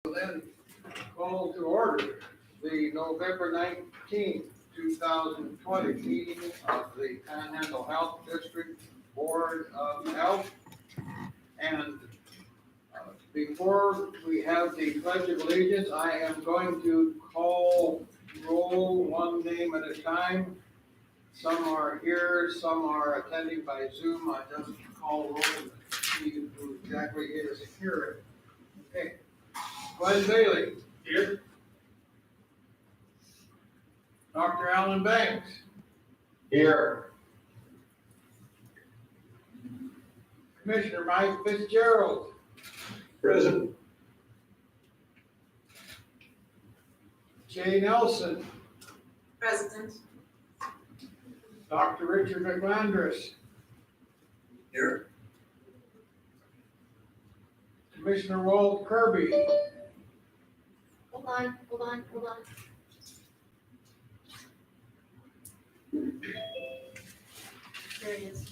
Then call to order the November 19th, 2020 meeting of the Panhandle Health District Board of Health. And before we have the Pledge of Allegiance, I am going to call roll one name at a time. Some are here, some are attending by Zoom. I just call roll and see who exactly is here. Okay. Glenn Bailey. Here. Dr. Alan Banks. Here. Commissioner Mike Fitzgerald. Present. Jay Nelson. President. Dr. Richard McLandris. Here. Commissioner Walt Kirby. Hold on. There it is.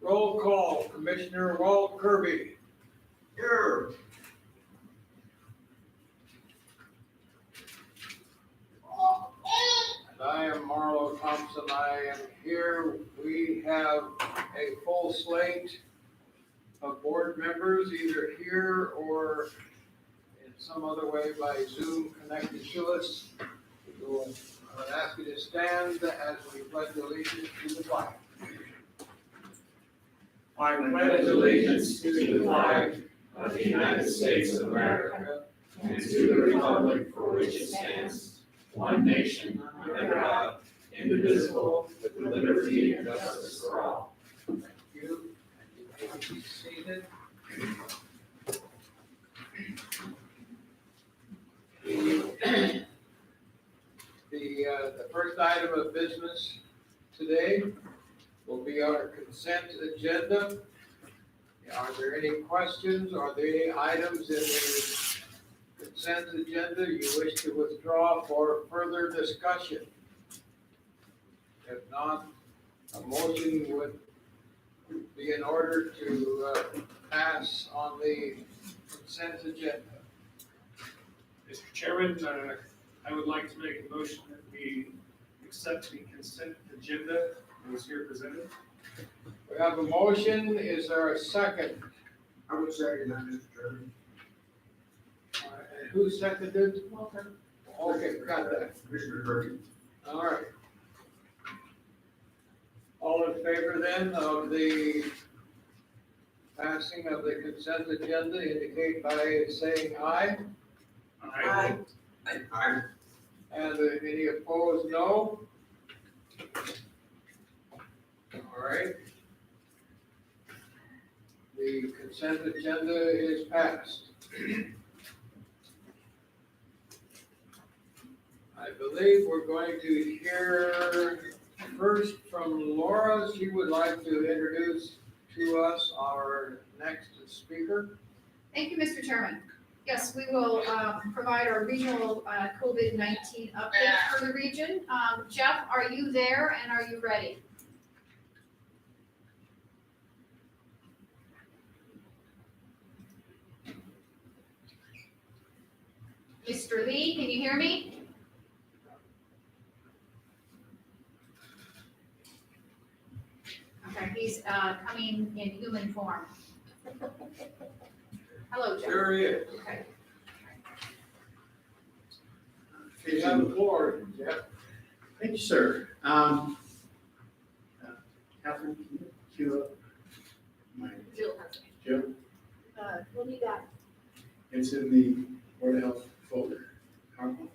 Roll call. Commissioner Walt Kirby. Here. And I am Marlo Thompson. I am here. We have a full slate of board members, either here or in some other way by Zoom connected to us. So I would ask you to stand as we pledge allegiance to the flag. I pledge allegiance to the flag of the United States of America and to the republic for which it stands, one nation, under God, indivisible, with liberty and justice for all. Thank you. And you may be seated. The first item of business today will be our consent agenda. Are there any questions? Are there any items in the consent agenda you wish to withdraw for further discussion? If not, a motion would be in order to pass on the consent agenda. Mr. Chairman, I would like to make a motion that we accept the consent agenda as here presented. We have a motion. Is there a second? I would second that, Mr. Chairman. And who seconded? Walter. Okay, got that. Commissioner Kirby. All right. All in favor then of the passing of the consent agenda indicate by saying aye. Aye. Aye. And any opposed, no? All right. The consent agenda is passed. I believe we're going to hear first from Laura. She would like to introduce to us our next speaker. Thank you, Mr. Chairman. Yes, we will provide our regional COVID-19 update for the region. Jeff, are you there and are you ready? Mr. Lee, can you hear me? Okay, he's coming in human form. Hello, Jeff. There he is. Okay. You have the floor, Jeff. Thank you, sir. Catherine, can you cue up my Jill has it. Joe? What do you got? It's in the Board of Health folder. PowerPoint.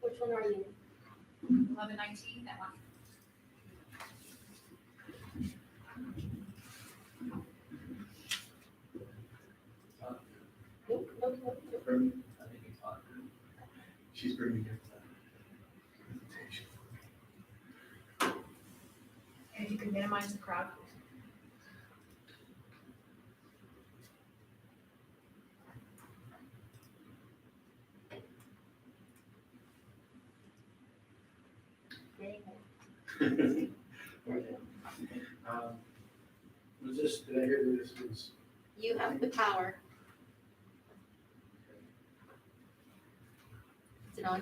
Which one are you? 1119, that one. Nope. From, she's bringing it. Presentation. And if you could minimize the crowd. Okay. Was this, did I hear that this was? You have the power. Is it on?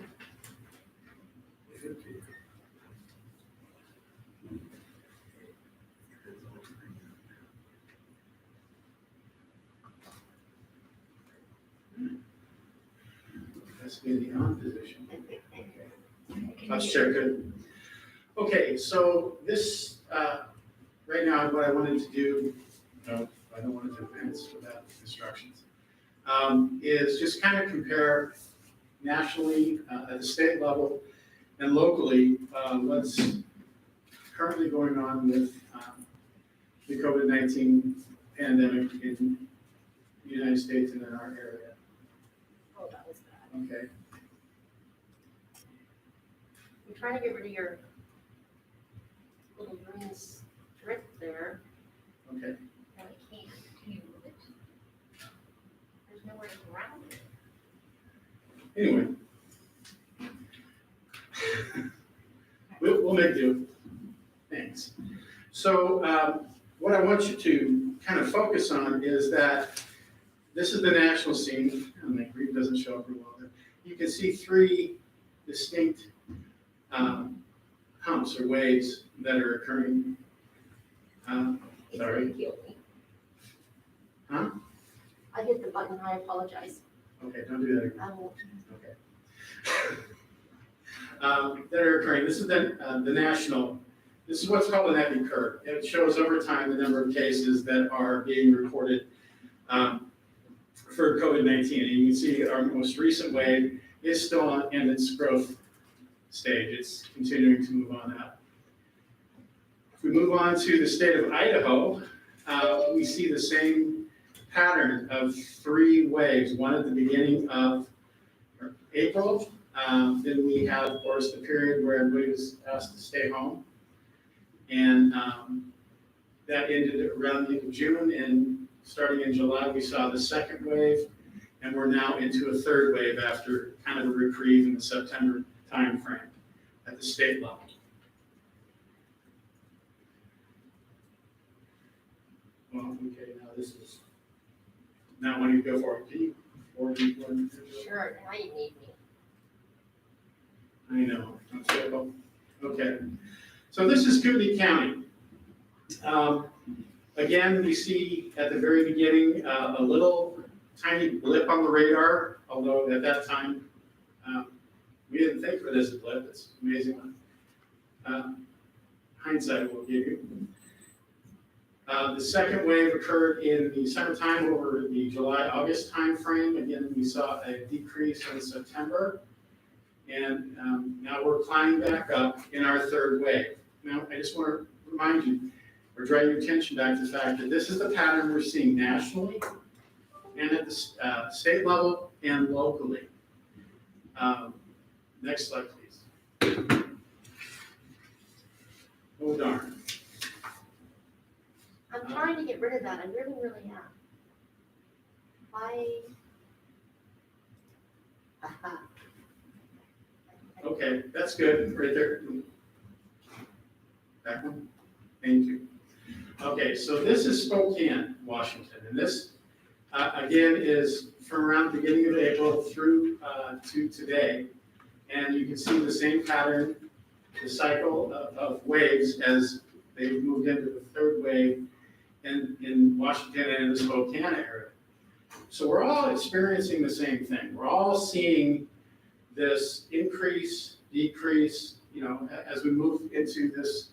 That's in the on position. Vice Chair, good. Okay, so this, right now, what I wanted to do, no, I don't want to advance without instructions, is just kind of compare nationally, at the state level, and locally, what's currently going on with the COVID-19 pandemic in the United States and in our area. Oh, that was bad. Okay. I'm trying to get rid of your little green strip there, Okay. and I can't. Can you move it? There's nowhere to ground it. Anyway. We'll make do. Thanks. So what I want you to kind of focus on is that this is the national scene. And my green doesn't show up real well there. You can see three distinct humps or waves that are occurring. Sorry. It killed me. Huh? I hit the button, I apologize. Okay, don't do that again. I won't. That are occurring. This is the national, this is what's called an epi curve. It shows over time the number of cases that are being reported for COVID-19. And you can see our most recent wave is still in its growth stage. It's continuing to move on up. If we move on to the state of Idaho, we see the same pattern of three waves, one at the beginning of April. Then we have, of course, the period where everybody was asked to stay home. And that ended around the end of June, and starting in July, we saw the second wave, and we're now into a third wave after kind of a reprieve in the September timeframe at the state level. Well, okay, now this is, now when you go for it, or do you want to? Sure, now you need me. I know, okay. So this is Kootenai County. Again, we see at the very beginning a little tiny blip on the radar, although at that time we didn't think of it as a blip. It's amazing. Hindsight will give you. The second wave occurred in the summertime over the July-August timeframe. Again, we saw a decrease in September. And now we're climbing back up in our third wave. Now, I just want to remind you, or draw your attention back to the fact that this is the pattern we're seeing nationally and at the state level and locally. Next slide, please. Oh, darn. I'm trying to get rid of that, I really, really am. Aha. Okay, that's good, right there. That one, thank you. Okay, so this is Spokane, Washington, and this, again, is from around the beginning of April through to today. And you can see the same pattern, the cycle of waves as they've moved into the third wave in Washington and in the Spokane area. So we're all experiencing the same thing. We're all seeing this increase, decrease, as we move into this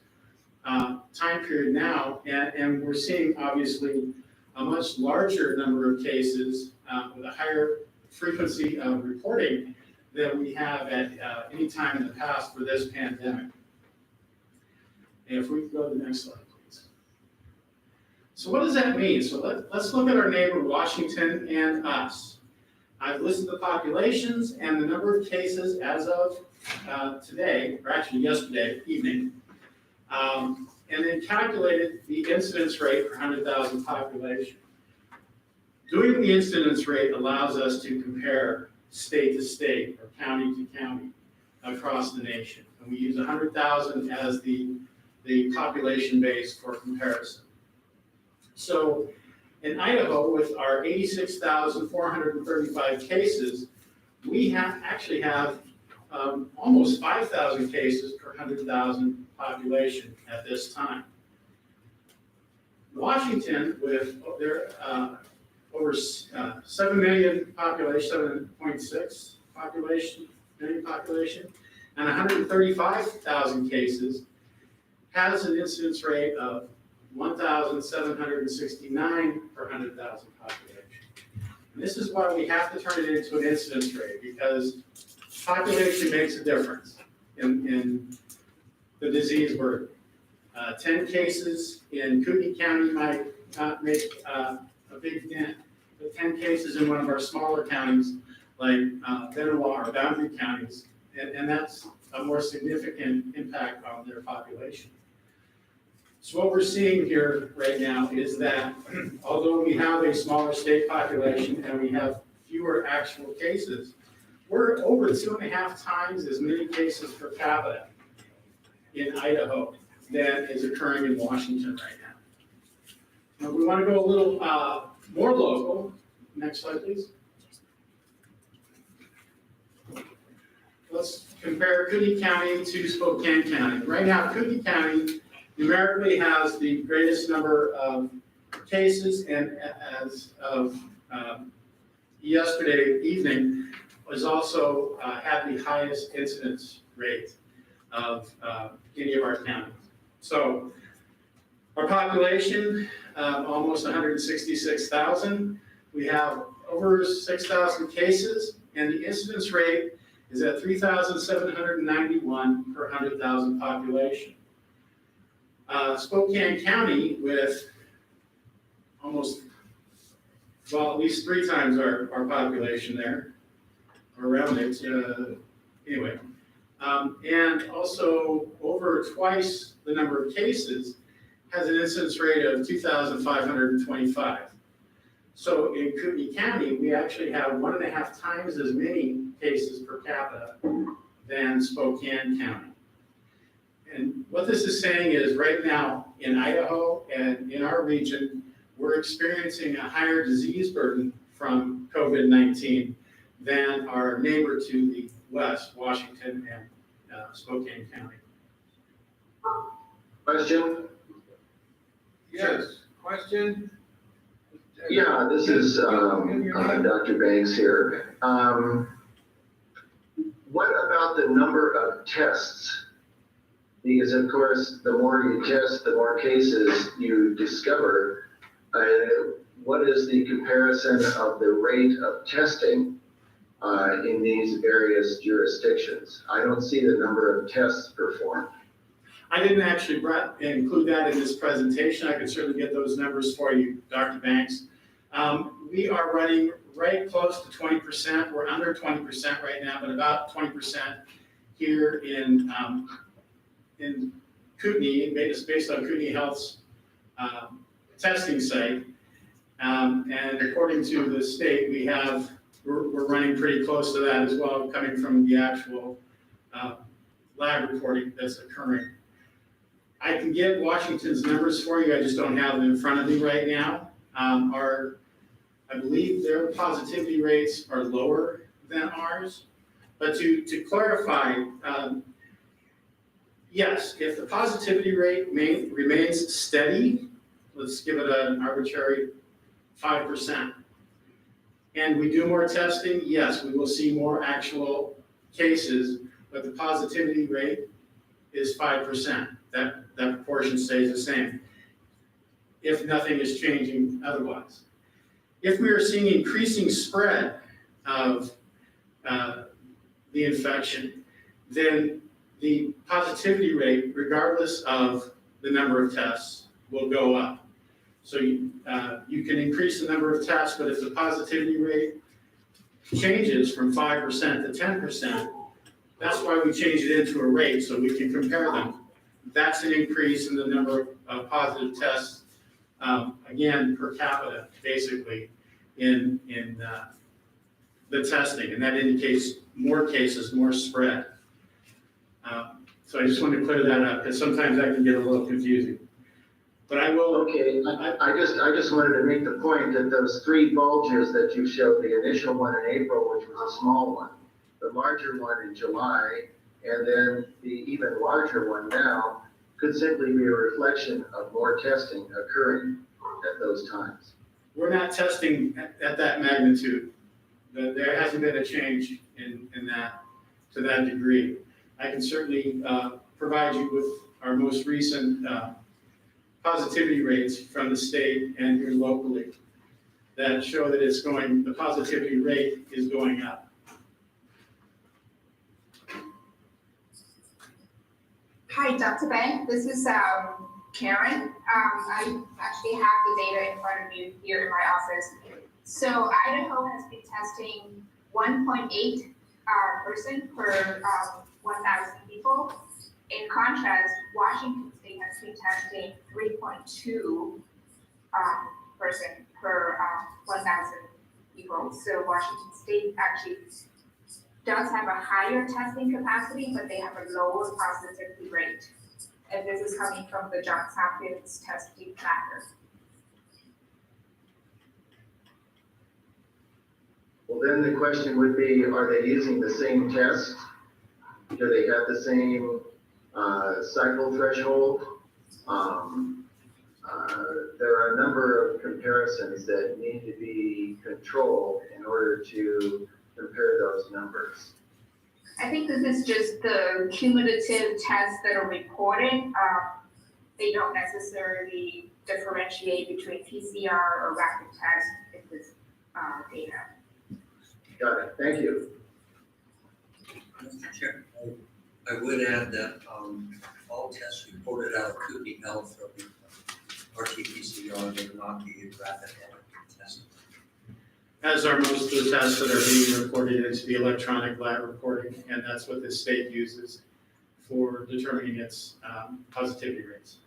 time period now, and we're seeing obviously a much larger number of cases with a higher frequency of reporting than we have at any time in the past for this pandemic. And if we could go to the next slide, please. So what does that mean? So let's look at our neighbor Washington and us. I've listed the populations and the number of cases as of today, or actually yesterday evening, and then calculated the incidence rate per 100,000 population. Doing the incidence rate allows us to compare state to state or county to county across the nation. And we use 100,000 as the population base for comparison. So in Idaho, with our 86,435 cases, we actually have almost 5,000 cases per 100,000 population at this time. Washington, with their over 7 million population, 7.6 million population, and 135,000 cases, has an incidence rate of 1,769 per 100,000 population. And this is why we have to turn it into an incidence rate, because population makes a difference in the disease burden. 10 cases in Kootenai County might not make a big dent, but 10 cases in one of our smaller counties, like Benoit or Boundary counties, and that's a more significant impact on their population. So what we're seeing here right now is that although we have a smaller state population and we have fewer actual cases, we're over 2.5 times as many cases per capita in Idaho than is occurring in Washington right now. Now, we want to go a little more local. Next slide, please. Let's compare Kootenai County to Spokane County. Right now, Kootenai County numerically has the greatest number of cases, and as of yesterday evening, was also had the highest incidence rate of any of our counties. So our population, almost 166,000. We have over 6,000 cases, and the incidence rate is at 3,791 per 100,000 population. Spokane County, with almost, well, at least 3 times our population there, or around it, anyway. And also over twice the number of cases, has an incidence rate of 2,525. So in Kootenai County, we actually have 1.5 times as many cases per capita than Spokane County. And what this is saying is right now in Idaho and in our region, we're experiencing a higher disease burden from COVID-19 than our neighbor to the west, Washington and Spokane County. Question? Yes, question? Yeah, this is Dr. Banks here. What about the number of tests? Because of course, the more you test, the more cases you discover. What is the comparison of the rate of testing in these various jurisdictions? I don't see the number of tests performed. I didn't actually include that in this presentation. I can certainly get those numbers for you, Dr. Banks. We are running right close to 20%. We're under 20% right now, but about 20% here in Kootenai, based on Kootenai Health's testing site. And according to the state, we're running pretty close to that as well, coming from the actual lab reporting that's occurring. I can get Washington's numbers for you, I just don't have them in front of me right now. I believe their positivity rates are lower than ours. But to clarify, yes, if the positivity rate remains steady, let's give it an arbitrary 5%, and we do more testing, yes, we will see more actual cases, but the positivity rate is 5%. That proportion stays the same if nothing is changing otherwise. If we are seeing increasing spread of the infection, then the positivity rate, regardless of the number of tests, will go up. So you can increase the number of tests, but if the positivity rate changes from 5% to 10%, that's why we change it into a rate, so we can compare them. That's an increase in the number of positive tests, again, per capita, basically, in the testing, and that indicates more cases, more spread. So I just wanted to clear that up, because sometimes that can get a little confusing. But I will, Okay, I just wanted to make the point that those three bulges that you showed, the initial one in April, which was a small one, the larger one in July, and then the even larger one now, could simply be a reflection of more testing occurring at those times. we're not testing at that magnitude. There hasn't been a change in that, to that degree. I can certainly provide you with our most recent positivity rates from the state and here locally that show that the positivity rate is going up. Hi, Dr. Bank. This is Karen. I actually have the data in front of me here in my office. So Idaho has been testing 1.8 person per 1,000 people. In contrast, Washington State has been testing 3.2 person per 1,000 people. So Washington State actually does have a higher testing capacity, but they have a lower positivity rate. And this is coming from the Johns Hopkins testing tracker. Well, then the question would be, are they using the same test? Do they have the same cycle threshold? There are a number of comparisons that need to be controlled in order to compare those numbers. I think this is just the cumulative tests that are reported. They don't necessarily differentiate between PCR or rapid test in this data. Got it, thank you. Mr. Chair, I would add that all tests reported out of Kootenai Health are RT-PCR, they will not be rapid antigen testing. As are most of the tests that are being reported into the electronic lab reporting, and that's what the state uses for determining its positivity rates.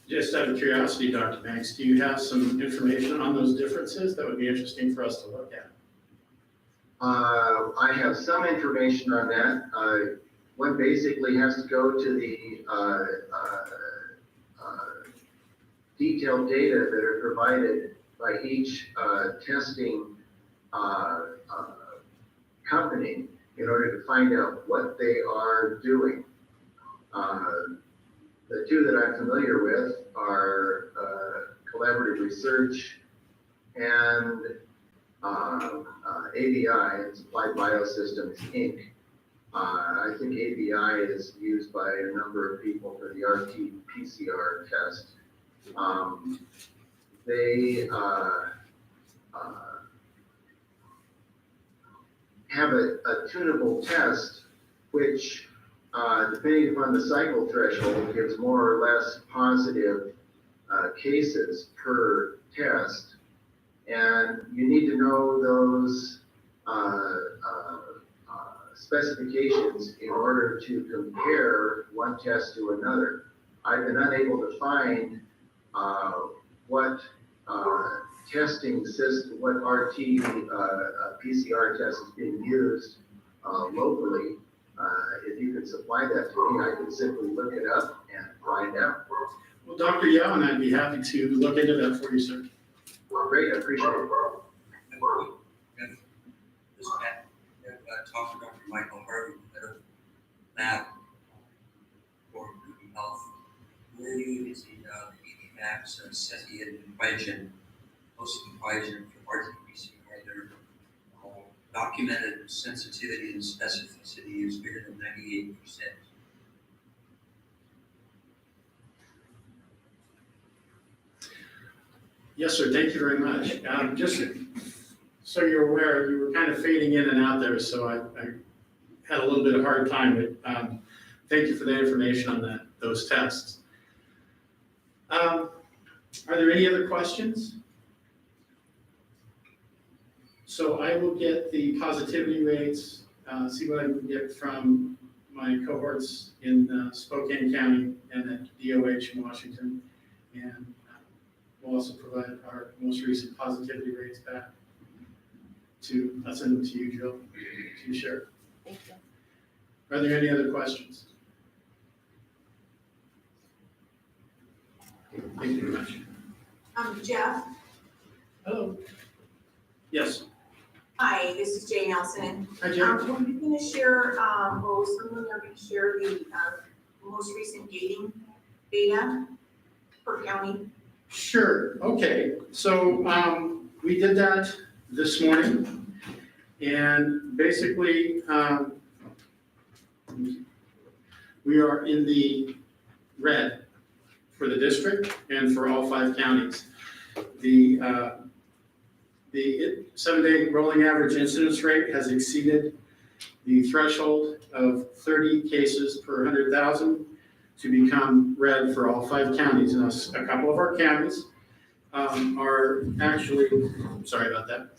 Just out of curiosity, Dr. Banks, do you have some information on those differences that would be interesting for us to look at? I have some information on that. One basically has to go to the detailed data that are provided by each testing company in order to find out what they are doing. The two that I'm familiar with are Collaborative Research and ABI, it's Applied Biosystems, Inc. I think ABI is used by a number of people for the RT-PCR test. They have a tunable test, which, depending upon the cycle threshold, gives more or less positive cases per test. And you need to know those specifications in order to compare one test to another. I've been unable to find what testing system, what RT PCR test is being used locally. If you could supply that to me, I could simply look it up and find out. Well, Dr. Yao and I'd be happy to look into that for you, sir. Great, I appreciate it. This Pat, talked to Dr. Michael Harvey, head of lab for Kootenai Health. We're using the EDMAX, SETI, and Equation, most Equation for RT-PCR. Their documented sensitivity and specificity is greater than 98%. Yes, sir, thank you very much. Just so you're aware, you were kind of fading in and out there, so I had a little bit of hard time, but thank you for the information on those tests. Are there any other questions? So I will get the positivity rates, see what I can get from my cohorts in Spokane County and at DOH in Washington, and we'll also provide our most recent positivity rates back I'll send them to you, Jill, to share. Thank you. Are there any other questions? Thank you very much. Jeff, Hello. Yes. hi, this is Jay Nelson. Hi, Jim. Were you gonna share, or was someone there gonna share the, most recent gating data per county? Sure, okay, so, we did that this morning, and basically, we are in the red for the district and for all 5 counties. The 7-day rolling average incidence rate has exceeded the threshold of 30 cases per 100,000 to become red for all 5 counties. Now, a couple of our counties are actually, sorry about that,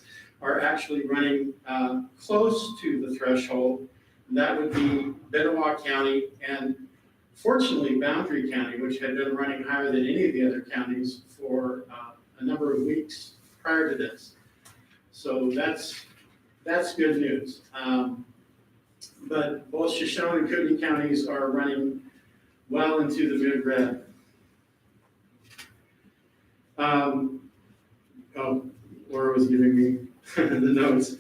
are actually running close to the threshold. That would be Benoit County and fortunately Boundary County, which had been running higher than any of the other counties for a number of weeks prior to this. So that's good news. But both Shoshone and Kootenai counties are running well into the mid-red. Laura was giving me the notes.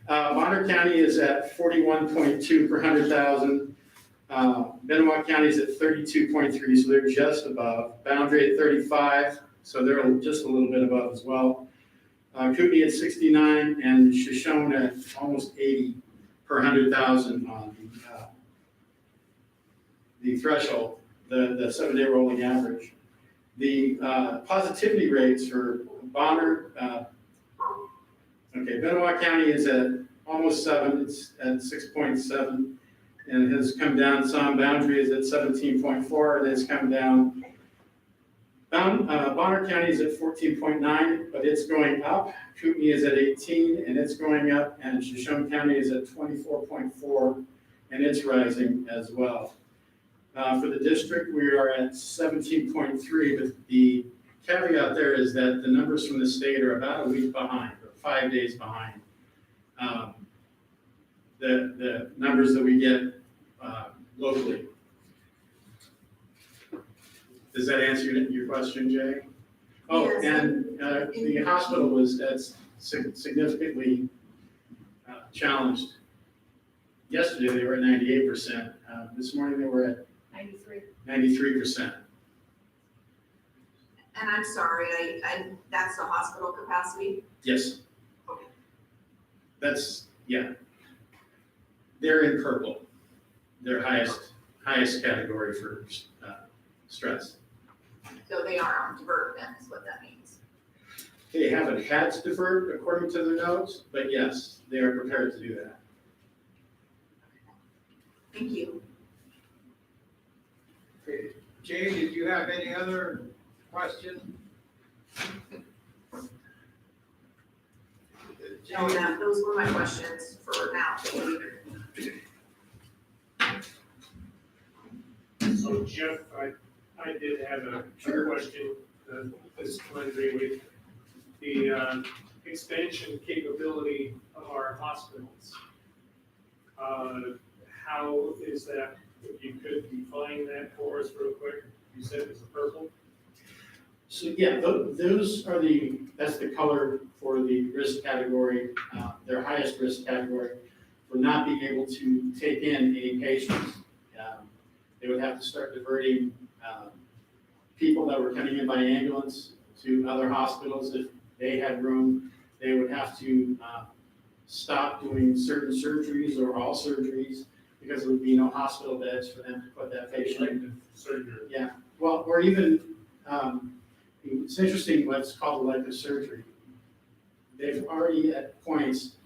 Bonner County is at 41.2 per 100,000. Benoit County is at 32.3, so they're just above. Boundary at 35, so they're just a little bit above as well. Kootenai at 69 and Shoshone at almost 80 per 100,000 on the threshold, the 7-day rolling average. The positivity rates for Bonner, Benoit County is at almost 7, it's at 6.7, and it has come down some. Boundary is at 17.4, and it's come down. Bonner County is at 14.9, but it's going up. Kootenai is at 18, and it's going up, and Shoshone County is at 24.4, and it's rising as well. For the district, we are at 17.3, but the caveat there is that the numbers from the state are about a week behind, or 5 days behind. The numbers that we get locally. Does that answer your question, Jay? Oh, Yes. and the hospital was significantly challenged. Yesterday, they were at 98%. This morning, they were at 93%. And I'm sorry, that's the hospital capacity? Yes. Okay. That's, yeah. They're in purple. Their highest category for stress. So they are on divert then, is what that means. They haven't had to divert according to their notes, but yes, they are prepared to do that. Thank you. Okay. Jay, did you have any other questions? No, those were my questions for now. Thank you. So Jeff, I did have a question, this wondering with the expansion capability of our hospitals. How is that, if you could define that for us real quick? You said it's a purple? So yeah, those are that's the color for the risk category, their highest risk category for not being able to take in any patients. They would have to start diverting people that were coming in by ambulance to other hospitals. If they had room, they would have to stop doing certain surgeries or all surgeries because there would be no hospital beds for them to put that patient in. Surgery. Yeah, well, or even, it's interesting what's called elective surgery. They've already at points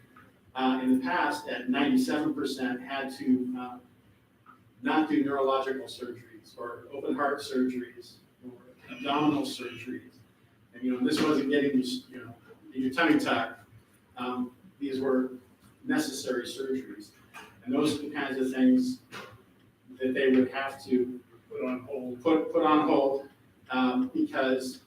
in the past at 97% had to not do neurological surgeries or open heart surgeries or abdominal surgeries. And, this wasn't getting, your tummy tuck. These were necessary surgeries. And those are the kinds of things that they would have to Put on hold. put on hold because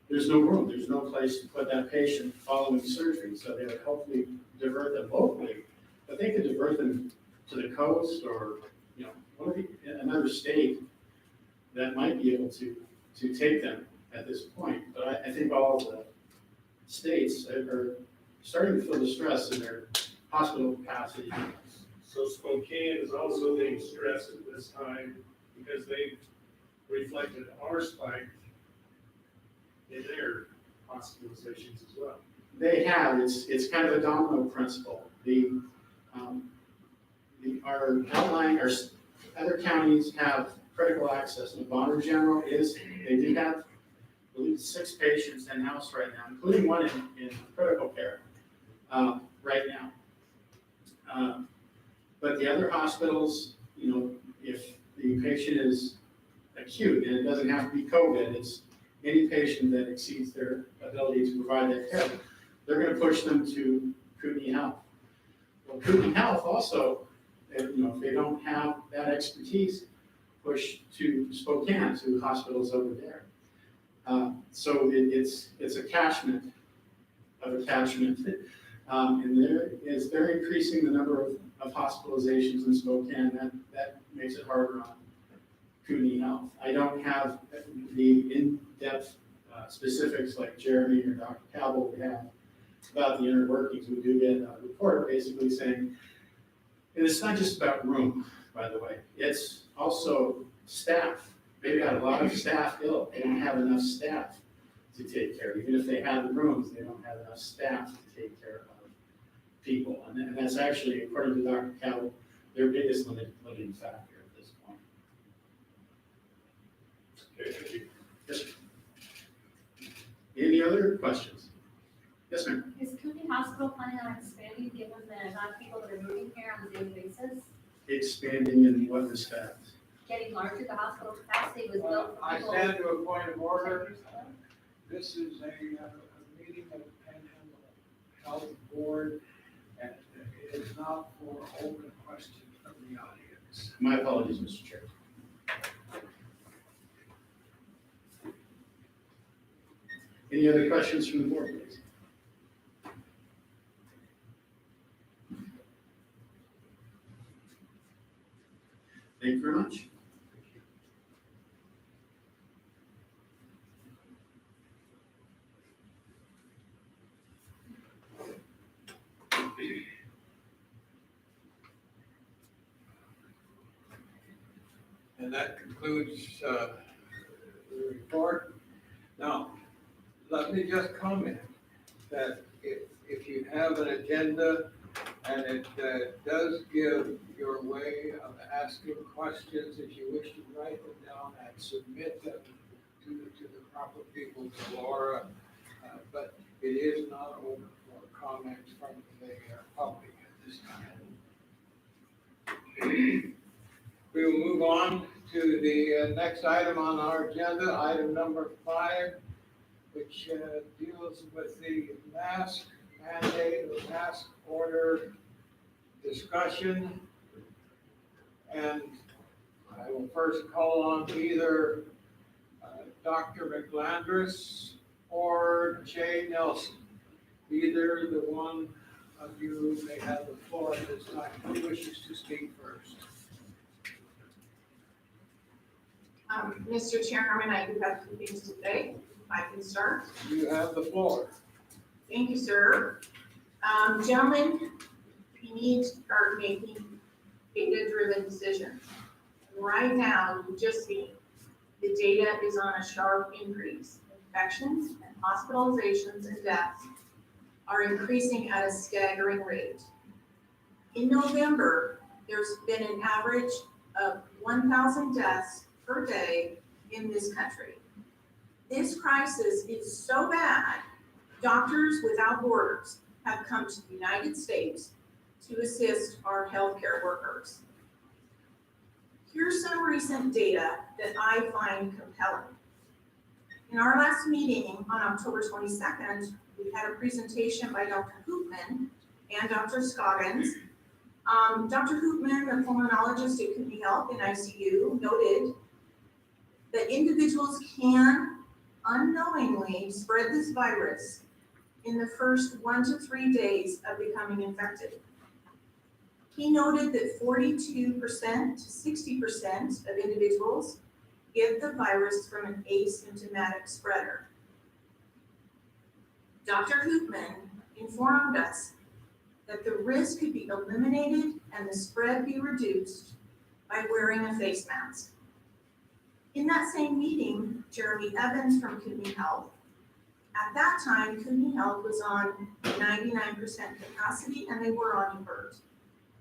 there's no room, there's no place to put that patient following surgery, so they would hopefully divert them locally. But they could divert them to the coast or, you know, another state that might be able to take them at this point. But I think all of the states are starting to feel the stress in their hospital capacity. So Spokane is also being stressed at this time because they've reflected our spike in their hospitalizations as well. They have, it's kind of a domino principle. Our outlying, our other counties have critical access, and Bonner General they do have, I believe, 6 patients in-house right now, including one in critical care, right now. But the other hospitals, you know, if the patient is acute, and it doesn't have to be COVID, it's any patient that exceeds their ability to provide that care, they're gonna push them to Kootenai Health. Well, Kootenai Health also, you know, if they don't have that expertise, push to Spokane, to hospitals over there. So it's a catchment of a catchment. And they're increasing the number of hospitalizations in Spokane, that makes it harder on Kootenai Health. I don't have the in-depth specifics like Jeremy or Dr. Cabell would have about the inner workings. We do get a report basically saying, and it's not just about room, by the way, it's also staff. They've got a lot of staff ill. They don't have enough staff to take care. Even if they have the rooms, they don't have enough staff to take care of people. And that's actually, according to Dr. Cabell, their biggest limiting factor at this point. Okay, thank you. Yes, sir. Any other questions? Yes, ma'am. Is Kootenai Hospital planning on expanding given the amount of people that are moving here on a daily basis? Expanding in what respect? Getting larger, the hospital capacity was built for I people. stand to a point of order. This is a meeting of the Panhandle Health Board, and it is not for open questions from the audience. My apologies, Mr. Chair. Any other questions from the board, please? Thank you very much. And that concludes the report. Now, let me just comment that if you have an agenda and it does give your way of asking questions, if you wish to write them down and submit them to the proper people, to Laura, but it is not open for comments from the public at this time. We will move on to the next item on our agenda, item number 5, which deals with the mask mandate or mask order discussion. And I will first call on either Dr. McLandris or Jay Nelson. Either the one of you may have the floor at this time. Who wishes to speak first? Mr. Chairman, I do have 2 things to say. I can start. You have the floor. Thank you, sir. Gentlemen, we need to start making data-driven decisions. Right now, you just see the data is on a sharp increase. Infections and hospitalizations and deaths are increasing at a staggering rate. In November, there's been an average of 1,000 deaths per day in this country. This crisis is so bad, Doctors Without Borders have come to the United States to assist our healthcare workers. Here's some recent data that I find compelling. In our last meeting on October 22nd, we had a presentation by Dr. Hoopman and Dr. Scoggins. Dr. Hoopman, the pulmonologist at Kootenai Health in ICU, noted that individuals can unknowingly spread this virus in the first 1 to 3 days of becoming infected. He noted that 42% to 60% of individuals get the virus from an asymptomatic spreader. Dr. Hoopman informed us that the risk could be eliminated and the spread be reduced by wearing a face mask. In that same meeting, Jeremy Evans from Kidney Health, at that time, Kidney Health was on 99% capacity and they were on alert,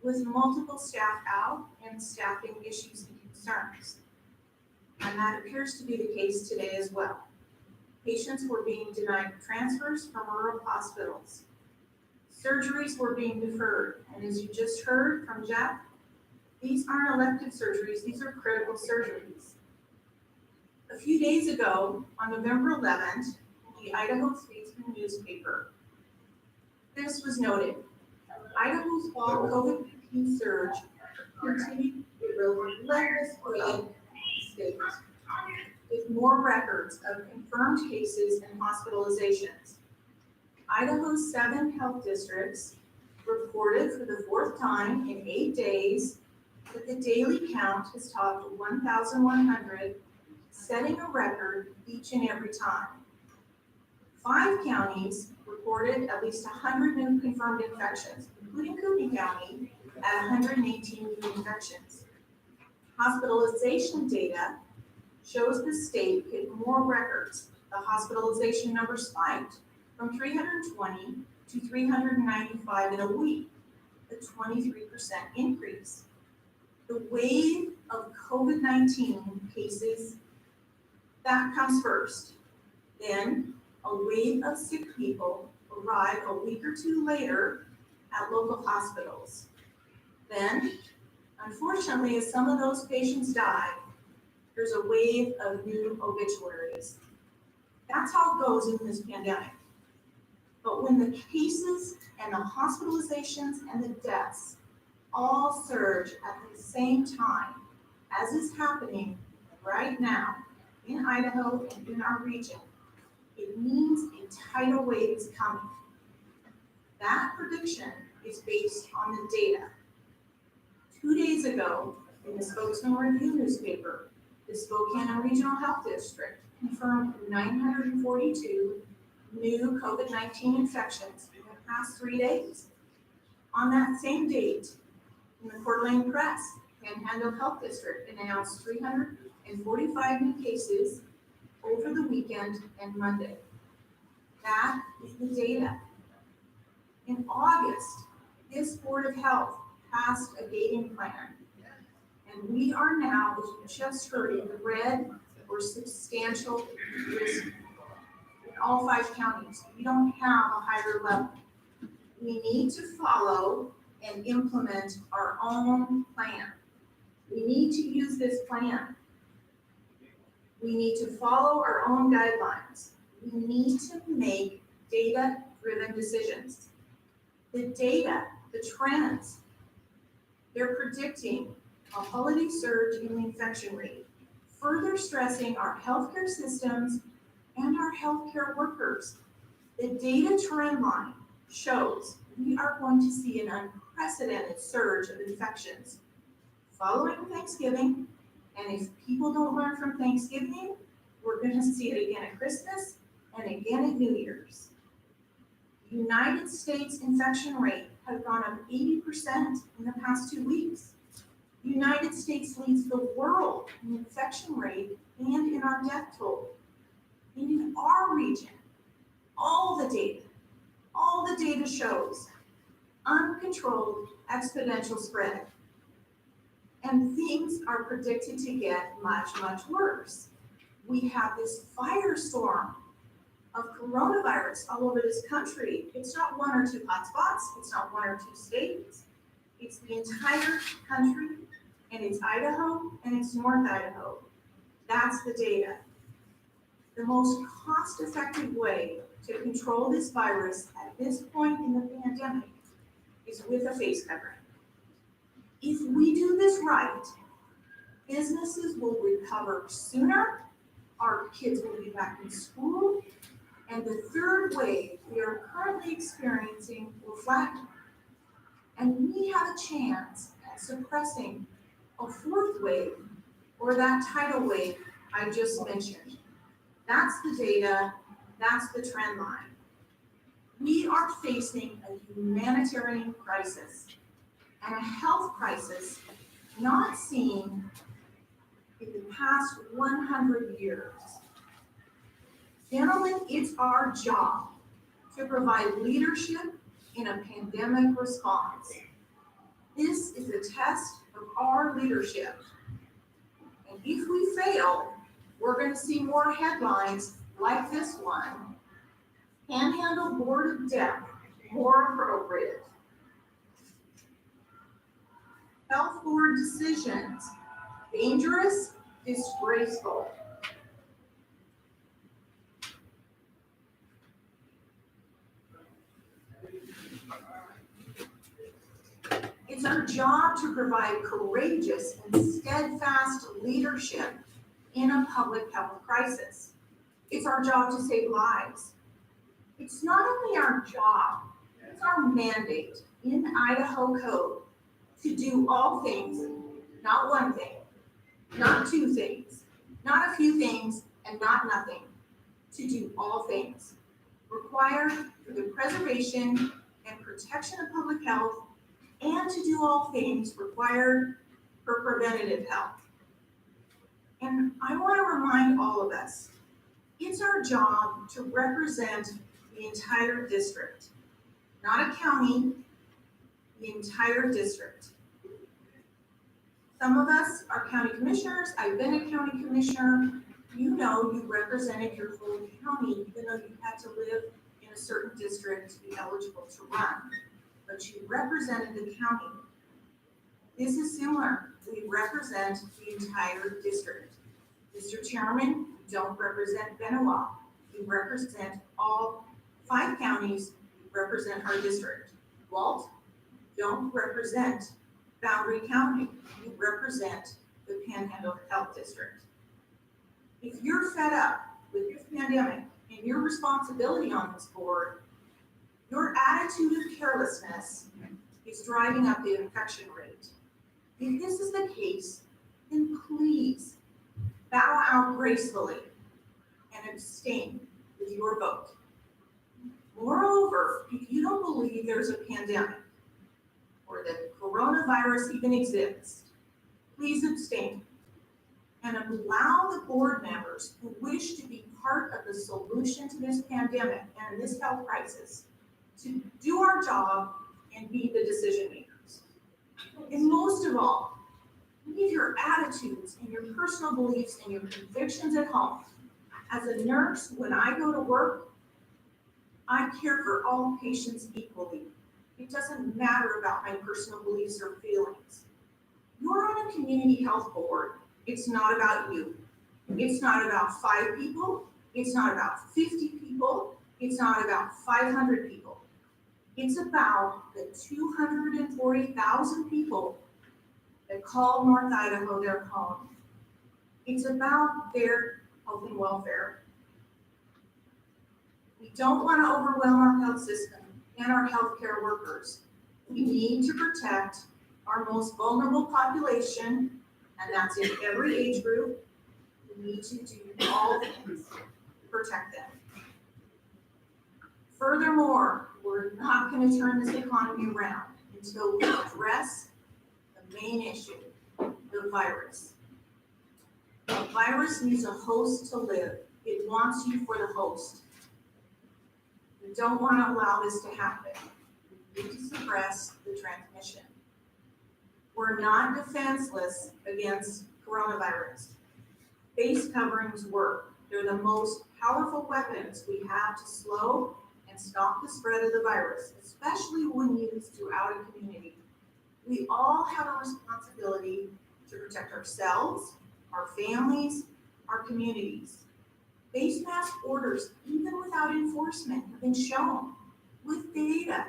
with multiple staff out and staffing issues and concerns. And that appears to be the case today as well. Patients were being denied transfers from rural hospitals. Surgeries were being deferred, and as you just heard from Jeff, these aren't elective surgeries, these are critical surgeries. A few days ago, on November 11th, in the Idaho Statesman newspaper, this was noted. Idaho's fall COVID-19 surge continued a relentless wave state with more records of confirmed cases and hospitalizations. Idaho's 7 health districts reported for the 4th time in 8 days that the daily count has topped 1,100, setting a record each and every time. 5 counties reported at least 100 new confirmed infections, including Cooney County at 118 new infections. Hospitalization data shows the state hit more records. The hospitalization number spiked from 320 to 395 in a week, a 23% increase. The wave of COVID-19 cases, that comes first. Then a wave of sick people arrive a week or 2 later at local hospitals. Then, unfortunately, as some of those patients die, there's a wave of new obituaries. That's how it goes in this pandemic. But when the cases and the hospitalizations and the deaths all surge at the same time, as is happening right now in Idaho and in our region, it means a tidal wave is coming. That prediction is based on the data. 2 days ago, in the Spokesman Review newspaper, the Spokane Regional Health District confirmed 942 new COVID-19 infections in the past 3 days. On that same date, in the Coeur d'Alene Press, Panhandle Health District announced 345 new cases over the weekend and Monday. That is the data. In August, this Board of Health passed a gating plan, and we are now, as you just heard, in the red or substantial risk in all 5 counties. We don't have a higher level. We need to follow and implement our own plan. We need to use this plan. We need to follow our own guidelines. We need to make data-driven decisions. The data, the trends, they're predicting a holiday surge in the infection rate, further stressing our healthcare systems and our healthcare workers. The data trend line shows we are going to see an unprecedented surge of infections following Thanksgiving, and if people don't learn from Thanksgiving, we're going to see it again at Christmas and again at New Year's. The United States infection rate has gone up 80% in the past 2 weeks. The United States leads the world in infection rate and in our death toll. And in our region, all the data shows uncontrolled exponential spread. And things are predicted to get much, much worse. We have this firestorm of coronavirus all over this country. It's not 1 or 2 hotspots. It's not 1 or 2 states. It's the entire country, and it's Idaho, and it's North Idaho. That's the data. The most cost-effective way to control this virus at this point in the pandemic is with a face covering. If we do this right, businesses will recover sooner our kids will be back in school, and the third wave we are currently experiencing will flatten. And we have a chance at suppressing a fourth wave or that tidal wave I just mentioned. That's the data, that's the trend line. We are facing a humanitarian crisis and a health crisis not seen in the past 100 years. Gentlemen, it's our job to provide leadership in a pandemic response. This is a test of our leadership. And if we fail, we're going to see more headlines like this one. Panhandle Board of Death, more appropriate. Health board decisions, dangerous, disgraceful. It's our job to provide courageous and steadfast leadership in a public health crisis. It's our job to save lives. It's not only our job, it's our mandate in Idaho Code to do all things, not one thing, not two things, not a few things, and not nothing, to do all things required for the preservation and protection of public health, and to do all things required for preventative health. And I want to remind all of us, it's our job to represent the entire district, not a county, the entire district. Some of us are county commissioners. I've been a county commissioner. You know you represented your whole county, even though you had to live in a certain district to be eligible to run. But you represented the county. This is similar. We represent the entire district. Mr. Chairman, you don't represent Benoit. You represent all 5 counties. You represent our district. Walt, don't represent Boundary County. You represent the Panhandle Health District. If you're fed up with this pandemic and your responsibility on this board, your attitude of carelessness is driving up the infection rate. If this is the case, then please bow out gracefully and abstain with your vote. Moreover, if you don't believe there's a pandemic or that coronavirus even exists, please abstain and allow the board members who wish to be part of the solution to this pandemic and this health crisis to do our job and be the decision makers. And most of all, leave your attitudes and your personal beliefs and your convictions at home. As a nurse, when I go to work, I care for all patients equally. It doesn't matter about my personal beliefs or feelings. You're on a community health board. It's not about you. It's not about 5 people. It's not about 50 people. It's not about 500 people. It's about the 240,000 people that call North Idaho their home. It's about their health and welfare. We don't want to overwhelm our health system and our healthcare workers. We need to protect our most vulnerable population, and that's in every age group. We need to do all things to protect them. Furthermore, we're not going to turn this economy around until we address the main issue, the virus. A virus needs a host to live. It wants you for the host. We don't want to allow this to happen. We need to suppress the transmission. We're not defenseless against coronavirus. Face coverings work. They're the most powerful weapons we have to slow and stop the spread of the virus, especially when used throughout a community. We all have a responsibility to protect ourselves, our families, our communities. Face mask orders, even without enforcement, have been shown with data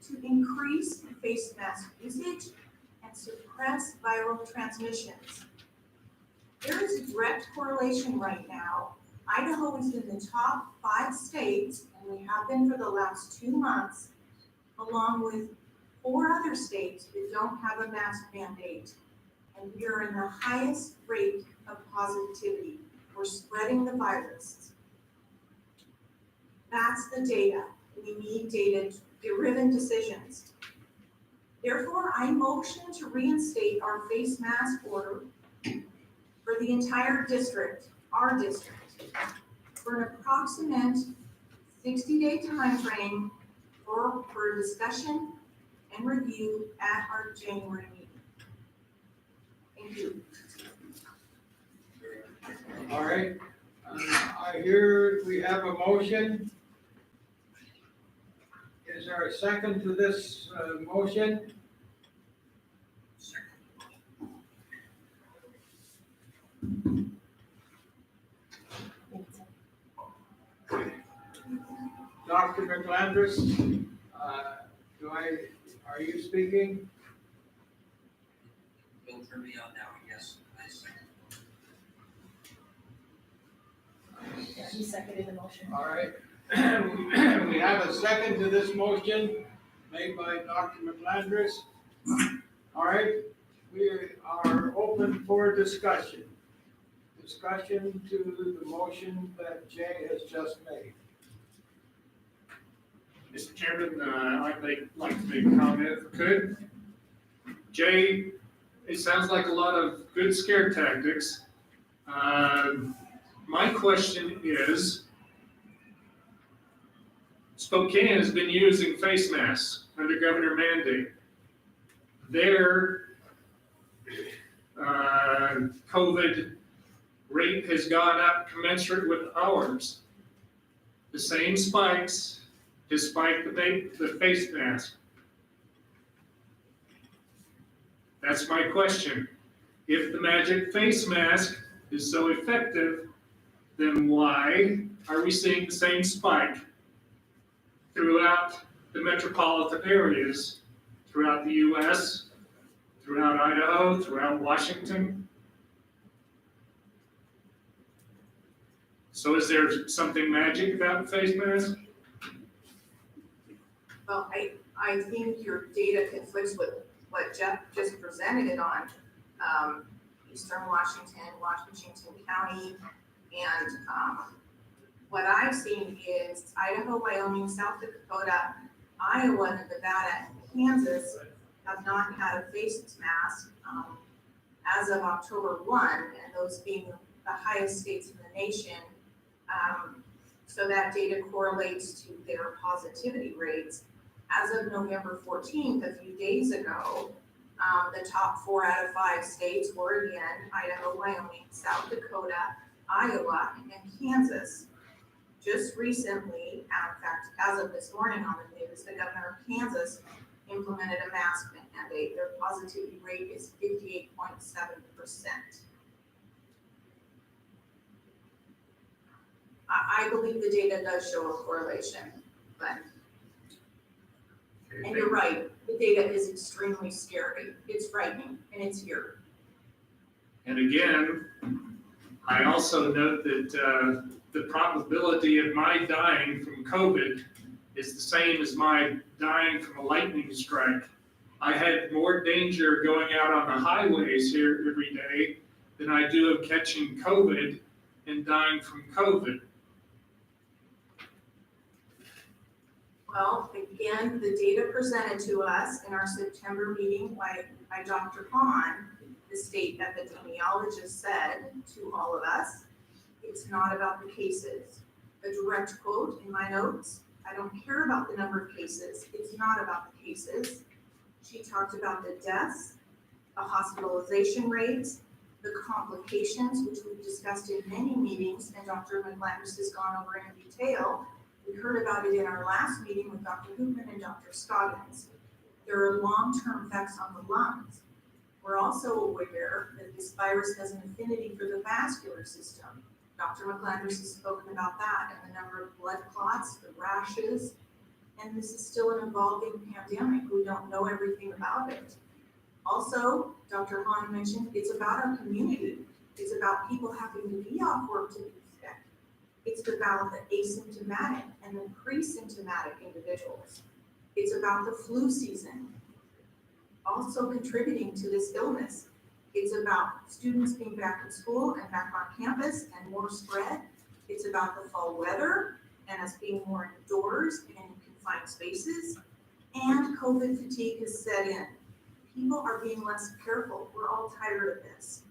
to increase face mask usage and suppress viral transmissions. There is a direct correlation right now. Idaho is in the top 5 states, and we have been for the last 2 months, along with 4 other states that don't have a mask mandate. And we are in the highest rate of positivity. We're spreading the virus. That's the data. We need data-driven decisions. Therefore, I motion to reinstate our face mask order for the entire district, our district, for an approximate 60-day timeframe for discussion and review at our January meeting. Thank you. All right, I hear we have a motion. Is there a second to this motion? Dr. McLandris, are you speaking? You'll turn me on now, yes, I second. Yeah, he seconded the motion. All right. We have a second to this motion made by Dr. McLandris. All right, we are open for discussion. Discussion to the motion that Jay has just made. Mr. Chairman, I'd like to make a comment if I could. Jay, it sounds like a lot of good scare tactics. My question is, Spokane has been using face masks under governor mandate. Their COVID rate has gone up commensurate with ours. The same spikes, despite the face mask. That's my question. If the magic face mask is so effective, then why are we seeing the same spike throughout the metropolitan areas, throughout the US, throughout Idaho, throughout Washington? So is there something magic about face masks? Well, I think your data conflicts with what Jeff just presented it on. Eastern Washington, Washington County, and what I've seen is Idaho, Wyoming, South Dakota, Iowa, Nevada, and Kansas have not had a face mask as of October 1, and those being the highest states in the nation. So that data correlates to their positivity rates. As of November 14th, a few days ago, the top 4 out of 5 states were again Idaho, Wyoming, South Dakota, Iowa, and Kansas. Just recently, in fact, as of this morning on the news, the governor of Kansas implemented a mask mandate. Their positivity rate is 58.7%. I believe the data does show a correlation, but, and you're right, the data is extremely scary. It's frightening, and it's here. And again, I also note that the probability of my dying from COVID is the same as my dying from a lightning strike. I had more danger going out on the highways here every day than I do of catching COVID and dying from COVID. Well, again, the data presented to us in our September meeting by Dr. Hahn, the state epidemiologist, said to all of us, it's not about the cases. A direct quote in my notes, I don't care about the number of cases. It's not about the cases. She talked about the deaths, the hospitalization rates, the complications, which we've discussed in many meetings, and Dr. McLandris has gone over in detail. We heard about it in our last meeting with Dr. Hoopman and Dr. Scoggins. There are long-term effects on the lungs. We're also aware that this virus has an affinity for the vascular system. Dr. McLandris has spoken about that and the number of blood clots, the rashes, and this is still an evolving pandemic. We don't know everything about it. Also, Dr. Hahn mentioned it's about our community. is about people having to be off work to be sick. It's about the asymptomatic and the pre-symptomatic individuals. It's about the flu season also contributing to this illness. It's about students being back in school and back on campus and more spread. It's about the fall weather and us being more indoors and in confined spaces. And COVID fatigue has set in. People are being less careful. We're all tired of this.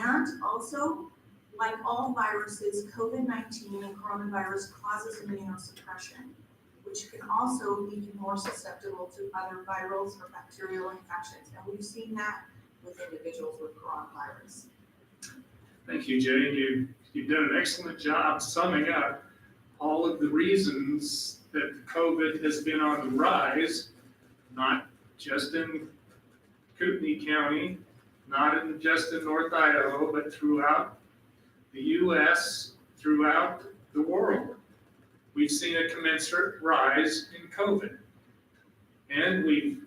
And also, like all viruses, COVID-19 and coronavirus causes immunosuppression, which can also leave you more susceptible to other virals or bacterial infections. And we've seen that with individuals with coronavirus. Thank you, Jane. You've done an excellent job summing up all of the reasons that COVID has been on the rise, not just in Kootenai County, not just in North Idaho, but throughout the U.S., throughout the world. We've seen a commensurate rise in COVID. And we've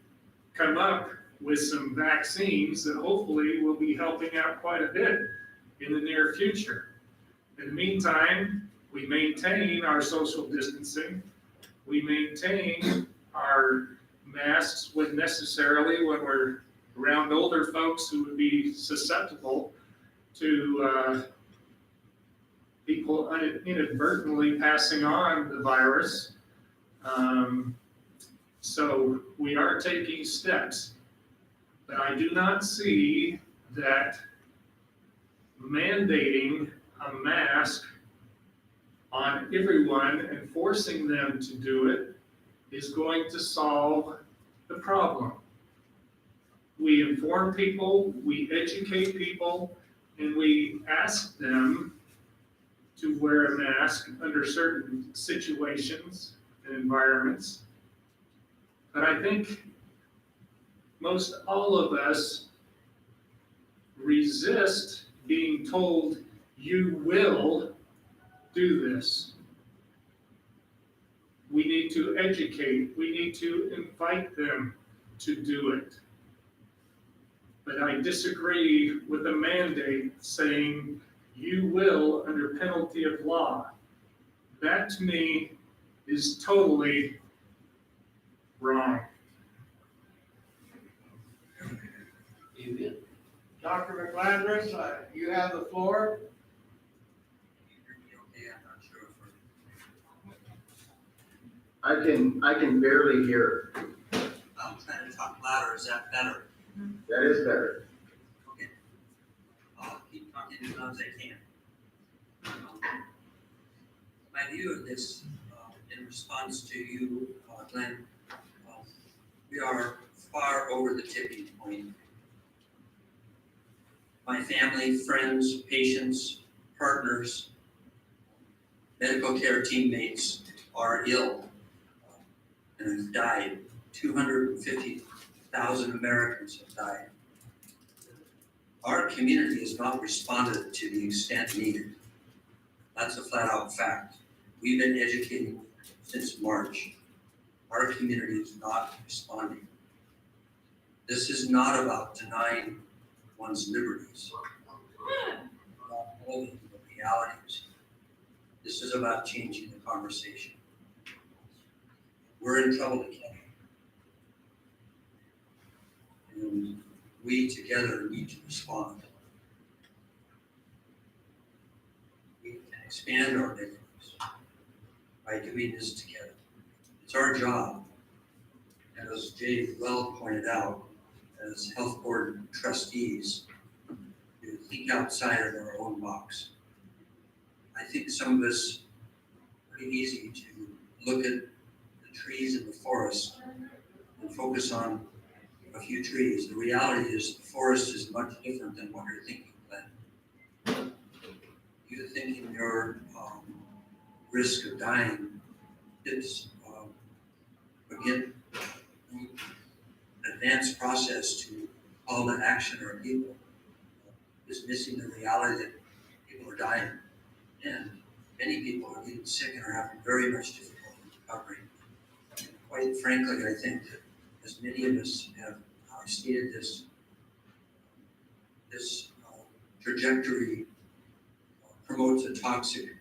come up with some vaccines that hopefully will be helping out quite a bit in the near future. In the meantime, we maintain our social distancing. We maintain our masks when necessarily when we're around older folks who would be susceptible to people inadvertently passing on the virus. So we are taking steps, but I do not see that mandating a mask on everyone and forcing them to do it is going to solve the problem. We inform people, we educate people, and we ask them to wear a mask under certain situations and environments. But I think most all of us resist being told, you will do this. We need to educate, we need to invite them to do it. But I disagree with a mandate saying you will under penalty of law. That to me is totally wrong. Dr. McLandris, you have the floor. Okay, I'm not sure if I can barely hear. I'm trying to talk louder. Is that better? That is better. Okay. I'll keep talking as loud as I can. My view of this, in response to you, Glenn, we are far over the tipping point. My family, friends, patients, partners, medical care teammates are ill and have died. 250,000 Americans have died. Our community has not responded to the extent needed. That's a flat out fact. We've been educating since March. Our community is not responding. This is not about denying one's liberties, about holding the realities. This is about changing the conversation. We're in trouble again. And we together need to respond. We can expand our liberties by doing this together. It's our job, as Jay well pointed out, as health board trustees, to think outside of our own box. I think some of us are pretty easy to look at the trees in the forest and focus on a few trees. The reality is the forest is much different than what you're thinking, Glenn. You're thinking your risk of dying is, again, an advanced process to call to action our people is missing the reality that people are dying. And many people are getting sick and are having very much difficulty recovering. And quite frankly, I think that as many of us have stated this trajectory promotes a toxic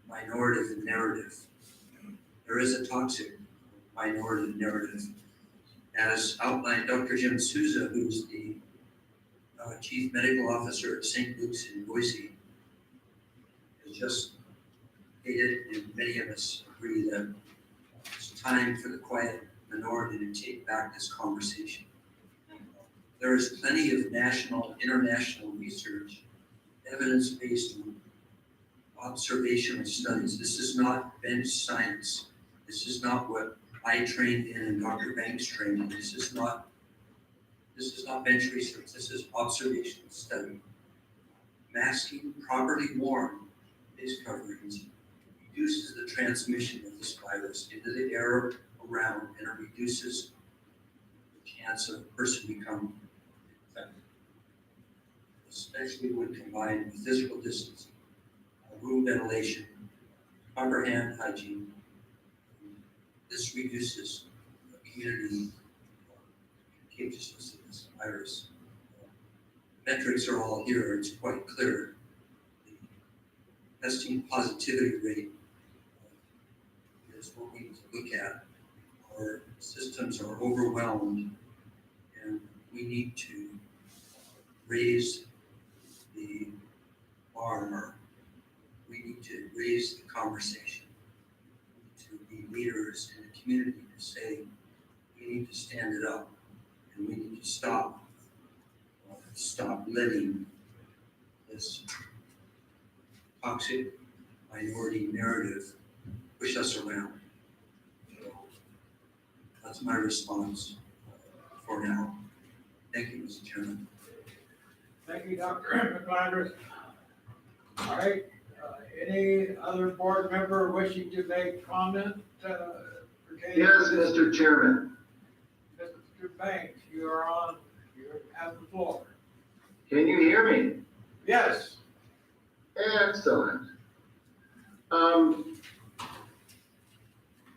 minority narrative. There is a toxic minority narrative. As outlined, Dr. Jim Souza, who's the Chief Medical Officer at St. Luke's in Boise, has just stated, and many of us agree, that it's time for the quiet minority to take back this conversation. There is plenty of national, international research, evidence-based observational studies. This is not bench science. This is not what I trained in and Dr. Banks trained in. This is not bench research. This is observational study. Masking properly worn face coverings reduces the transmission of this virus into the air around, and it reduces the chance of a person becoming infected, especially when combined with physical distancing, room ventilation, proper hand hygiene. This reduces the community contagiousness of this virus. Metrics are all here. It's quite clear. The testing positivity rate is what we need to look at. Our systems are overwhelmed, and we need to raise the bar. We need to raise the conversation. We need to be leaders in the community to say we need to stand it up, and we need to stop letting this toxic minority narrative push us around. So that's my response for now. Thank you, Mr. Chairman. Thank you, Dr. McLanders. All right, any other board member wishing to make comment? Pertaining Yes, to this? Mr. Chairman. Mr. Banks, you have the floor. Can you hear me? Yes. Excellent.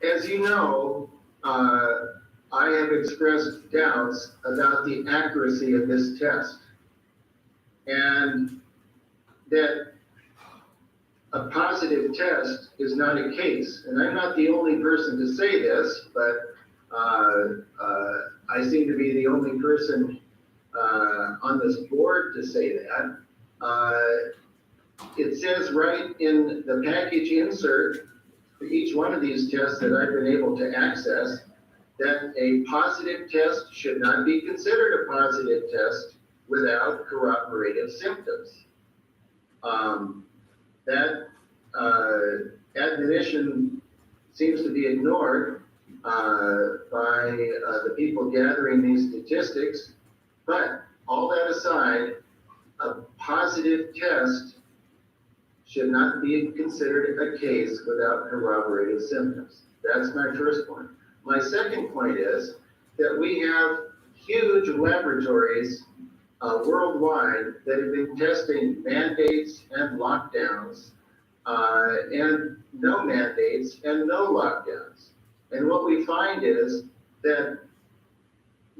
As you know, I have expressed doubts about the accuracy of this test, and that a positive test is not a case. And I'm not the only person to say this, but I seem to be the only person on this board to say that. It says right in the package insert for each one of these tests that I've been able to access that a positive test should not be considered a positive test without corroborative symptoms. That admonition seems to be ignored by the people gathering these statistics. But all that aside, a positive test should not be considered a case without corroborative symptoms. That's my first point. My second point is that we have huge laboratories worldwide that have been testing mandates and lockdowns, and no mandates and no lockdowns. And what we find is that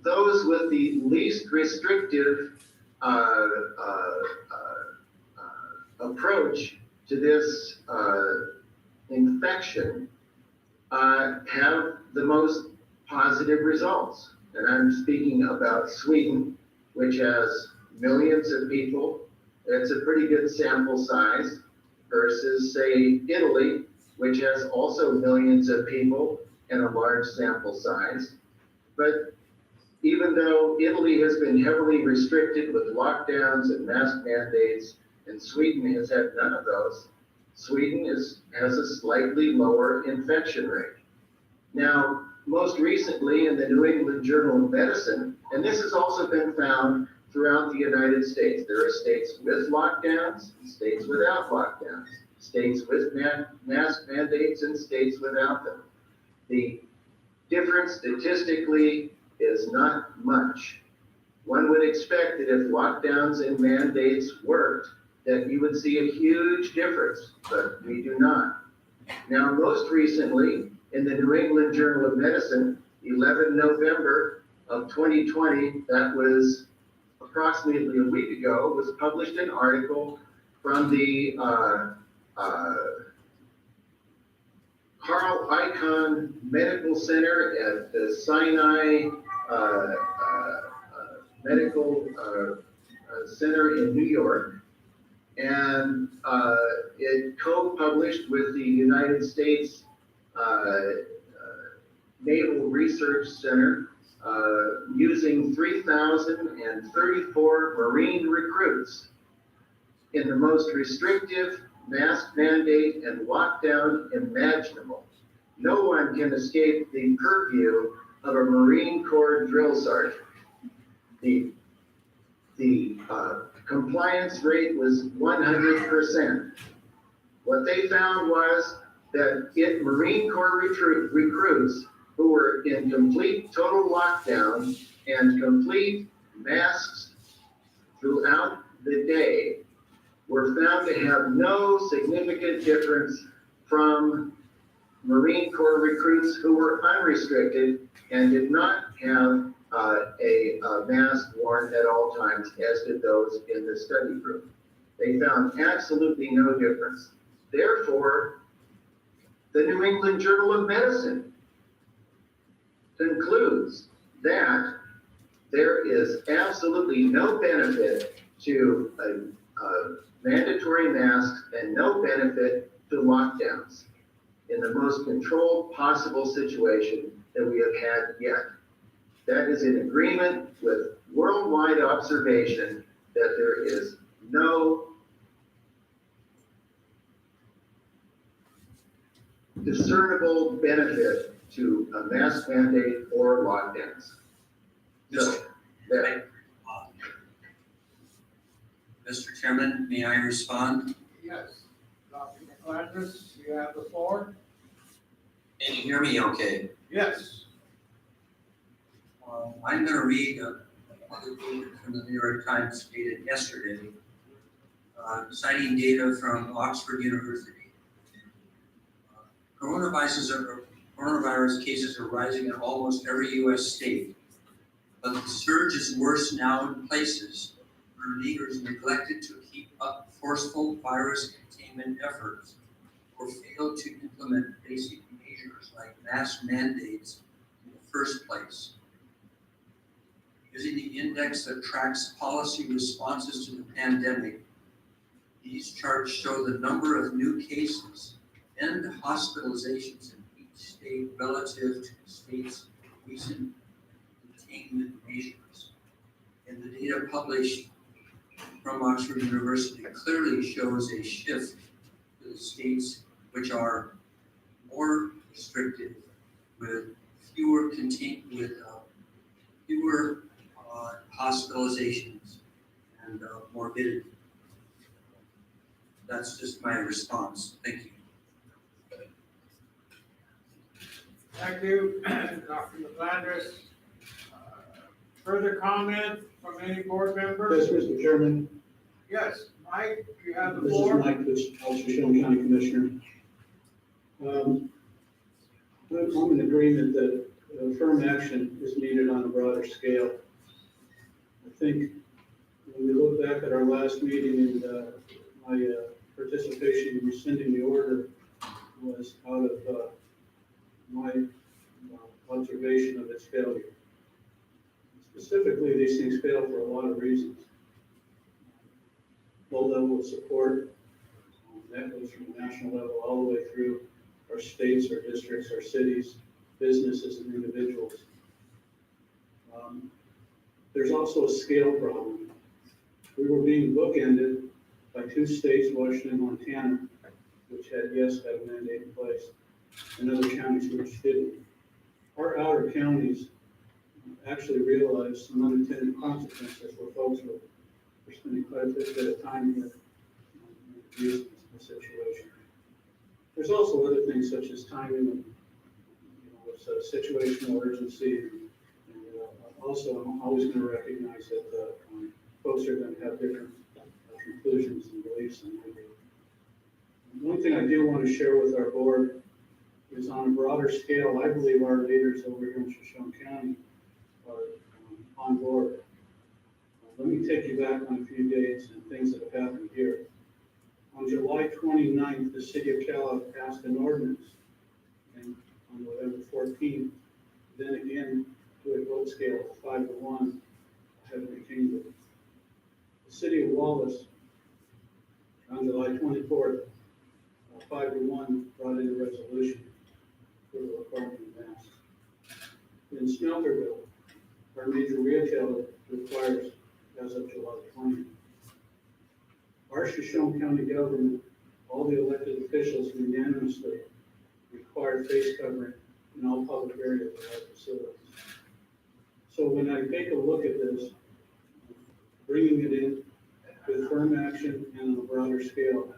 those with the least restrictive approach to this infection have the most positive results. And I'm speaking about Sweden, which has millions of people. It's a pretty good sample size versus, say, Italy, which has also millions of people and a large sample size. But even though Italy has been heavily restricted with lockdowns and mask mandates, and Sweden has had none of those, Sweden has a slightly lower infection rate. Now, most recently in the New England Journal of Medicine, and this has also been found throughout the United States, there are states with lockdowns, states without lockdowns, states with mask mandates, and states without them. The difference statistically is not much. One would expect that if lockdowns and mandates worked, that you would see a huge difference, but we do not. Now, most recently, in the New England Journal of Medicine, 11 November of 2020, that was approximately a week ago, was published an article from the Carl Icahn Medical Center at the Sinai Medical Center in New York. And it co-published with the United States Naval Research Center using 3,034 Marine recruits in the most restrictive mask mandate and lockdown imaginable. No one can escape the purview of a Marine Corps drill sergeant. The compliance rate was 100%. What they found was that Marine Corps recruits who were in complete total lockdown and complete masks throughout the day were found to have no significant difference from Marine Corps recruits who were unrestricted and did not have a mask worn at all times, as did those in the study group. They found absolutely no difference. Therefore, the New England Journal of Medicine concludes that there is absolutely no benefit to mandatory masks and no benefit to lockdowns in the most controlled possible situation that we have had yet. That is in agreement with worldwide observation that there is no discernible benefit to a mask mandate or lockdowns. So, there. Mr. Chairman, may I respond? Yes. Dr. McClandris, you have the floor? Can you hear me okay? Yes. I'm going to read a publication from the New York Times dated yesterday, citing data from Oxford University. Coronavirus cases are rising in almost every U.S. state, but the surge is worse now in places where leaders neglected to keep up forceful virus containment efforts or failed to implement basic measures like mask mandates in the first place. Using the index that tracks policy responses to the pandemic, these charts show the number of new cases and hospitalizations in each state relative to the state's recent containment measures. And the data published from Oxford University clearly shows a shift to the states which are more restrictive with fewer hospitalizations and morbidity. That's just my response. Thank you. Thank you, Dr. McClandris. Further comment from any board member? Yes, Mr. Chairman. Yes, Mike, you have the This is floor. Mike, Shoshone County Commissioner. I'm in agreement that firm action is needed on a broader scale. I think when we look back at our last meeting and my participation in rescinding the order was out of my observation of its failure. Specifically, these things fail for a lot of reasons. Low level of support, that goes from the national level all the way through our states, our districts, our cities, businesses, and individuals. There's also a scale problem. We were being bookended by two states, Washington and Montana, which had a mandate in place, and other counties which didn't. Our outer counties actually realized some unintended consequences where folks were spending quite a bit of time here using the situation. There's also other things such as timing and situational urgency. And also, I'm always going to recognize that folks are going to have different conclusions and beliefs than I do. One thing I do want to share with our board is on a broader scale, I believe our leaders over here in Shoshone County are on board. let me take you back on a few dates and things that have happened here. On July 29th, the city of Kellogg passed an ordinance, and on November 14th, then again, to a vote scale of 5-1, have retained it. The city of Wallace, on July 24th, 5-1, brought in a resolution for the requirement of masks. In Smelterville, our major retailer requires as of July 20th. Our Shoshone County government, all the elected officials unanimously require face covering in all public areas of our facilities. So when I take a look at this, bringing it in with firm action and on a broader scale,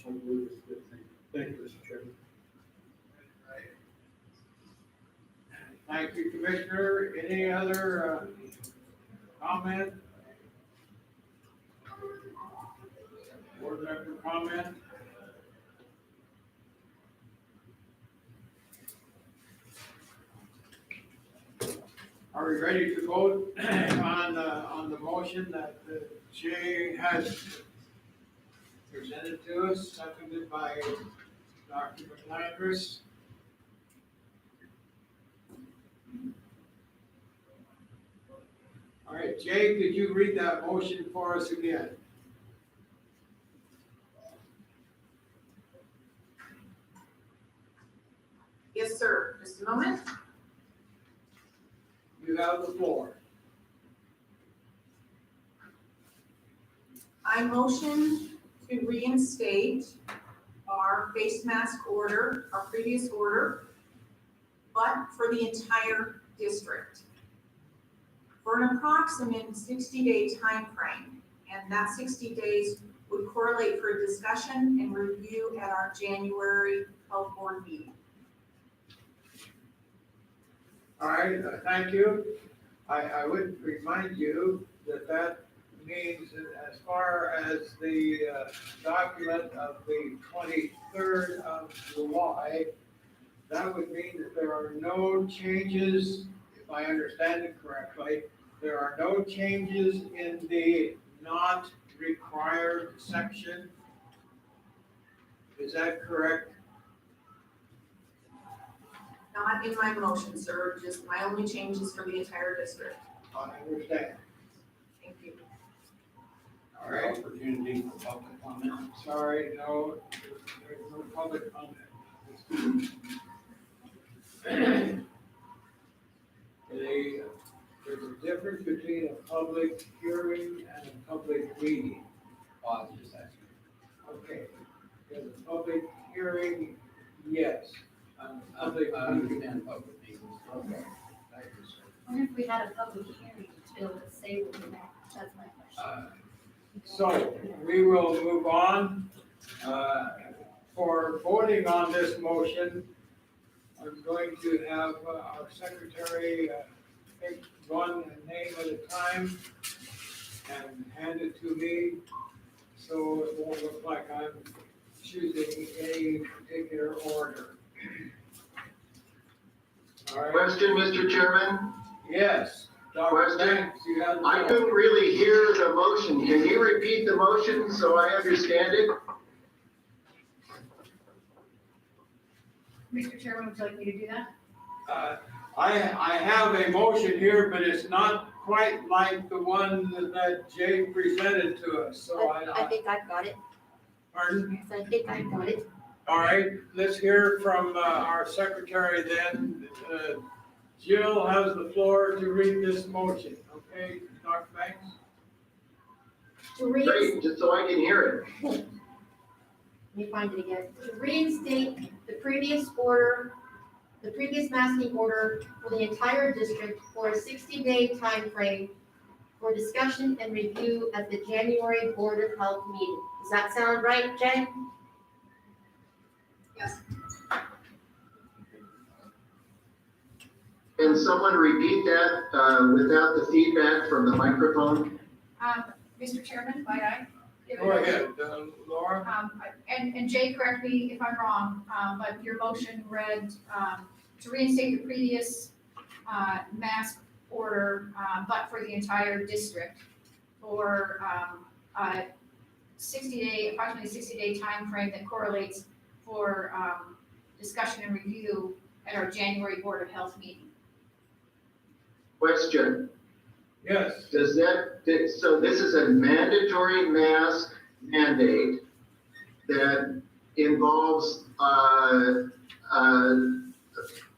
I believe is a good thing. Thank you, Mr. Chairman. Thank you, Commissioner. Any other comment? Board member comment? Are we ready to vote on the motion that Jay has presented to us, seconded by Dr. McLandris? All right, Jay, could you read that motion for us again? Yes, sir. Just a moment. You have the floor. I motion to reinstate our face mask order, our previous order, but for the entire district, for an approximate 60-day time frame, and that 60 days would correlate for a discussion and review at our January health board meeting. All right, thank you. I would remind you that that means that as far as the document of the 23rd of July, that would mean that there are no changes, if I understand it correctly, there are no changes in the not required section. Is that correct? Not in my motion, sir, just my only changes for the entire district. I understand. Thank you. All right. Opportunity for public comment. Sorry, no, there's no public comment. There's a difference between a public hearing and a public meeting. Oh, I was just asking. Okay, in a public hearing, yes. I understand public meetings. Okay, thank you, sir. What if we had a public hearing to be able to say what we want? That's my question. So we will move on. For voting on this motion, I'm going to have our secretary take one name at a time and hand it to me, so it won't look like I'm choosing any particular order. All right, Question, Mr. Chairman? yes, Dr. Question? Banks, you have the I floor. couldn't really hear the motion. Can you repeat the motion so I understand it? Mr. Chairman, would you like me to do that? I have a motion here, but it's not quite like the one that Jay presented to us, so I think I've got it. pardon? So I think I've got it. All right, let's hear from our secretary then. Jill has the floor to read this motion, okay, Dr. Banks? To Great, just so I can hear it. Let me find it again. To reinstate the previous order, the previous masking order for the entire district for a 60-day time frame for discussion and review at the January Board of Health meeting. Does that sound right, Jen? Yes. Can someone repeat that without the feedback from the microphone? Mr. Chairman, might I? Go ahead, Laura. And Jay, correct me if I'm wrong, but your motion read, to reinstate the previous, mask order, but for the entire district for a 60-day, approximately 60-day timeframe that correlates for discussion and review at our January Board of Health meeting. Question, Yes, does that, so this is a mandatory mask mandate that involves,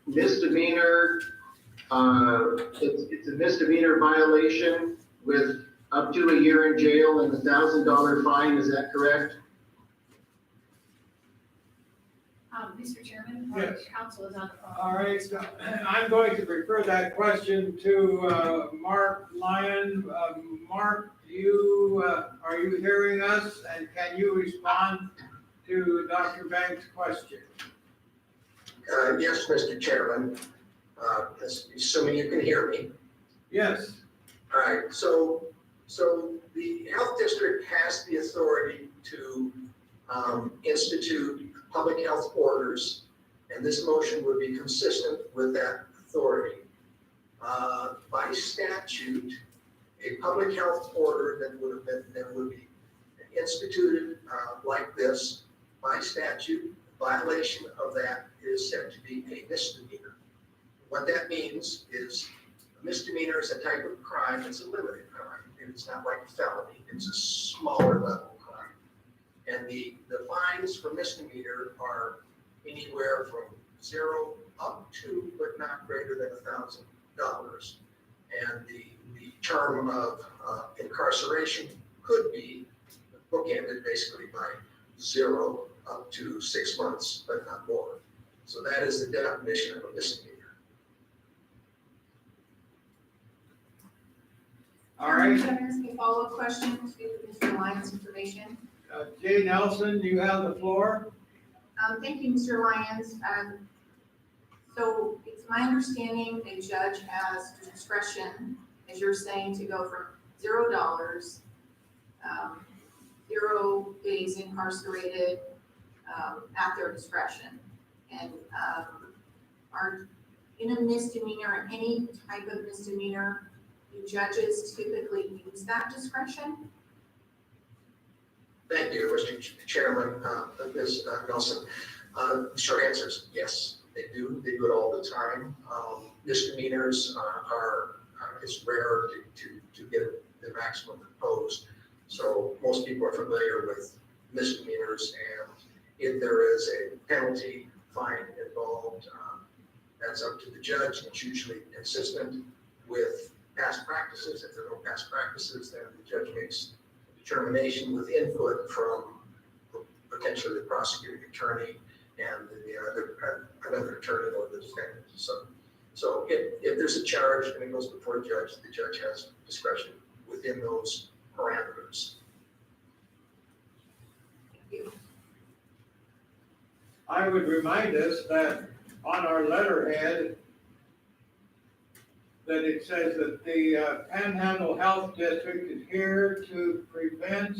misdemeanor, it's a misdemeanor violation with up to a year in jail and $1,000 fine, is that correct? Mr. Chairman, Yes. council is on the phone. all right, so I'm going to refer that question to Mark Lyon. Mark, are you hearing us, and can you respond to Dr. Banks' question? Yes, Mr. Chairman, assuming you can hear me. Yes, All right, so the health district has the authority to institute public health orders, and this motion would be consistent with that authority. By statute, a public health order that would be instituted like this, by statute, violation of that is said to be a misdemeanor. What that means is a misdemeanor is a type of crime, it's a limited crime, and it's not like a felony, it's a smaller level crime. And the fines for misdemeanor are anywhere from 0 up to, but not greater than $1,000. And the term of incarceration could be bookended basically by 0 up to 6 months, but not more. So that is the definition of a misdemeanor. all right. Can I ask a follow-up question to Mr. Lyons' information? Jay Nelson, you have the floor. Thank you, Mr. Lyons. So it's my understanding a judge has discretion, as you're saying, to go from $0, 0 days incarcerated, at their discretion. And are in a misdemeanor, any type of misdemeanor, do judges typically use that discretion? Thank you, Mr. Chairman, Ms. Nelson. The short answer is yes, they do. They do it all the time. Misdemeanors it's rare to get the maximum imposed. So most people are familiar with misdemeanors, and if there is a penalty, fine involved, that's up to the judge. It's usually consistent with past practices. If there are no past practices, then the judge makes determination with input from potentially the prosecuting attorney and another attorney or the defendant. So if there's a charge and it goes before a judge, the judge has discretion within those parameters. I would remind us that on our letterhead, that it says that the Panhandle Health District is here to prevent,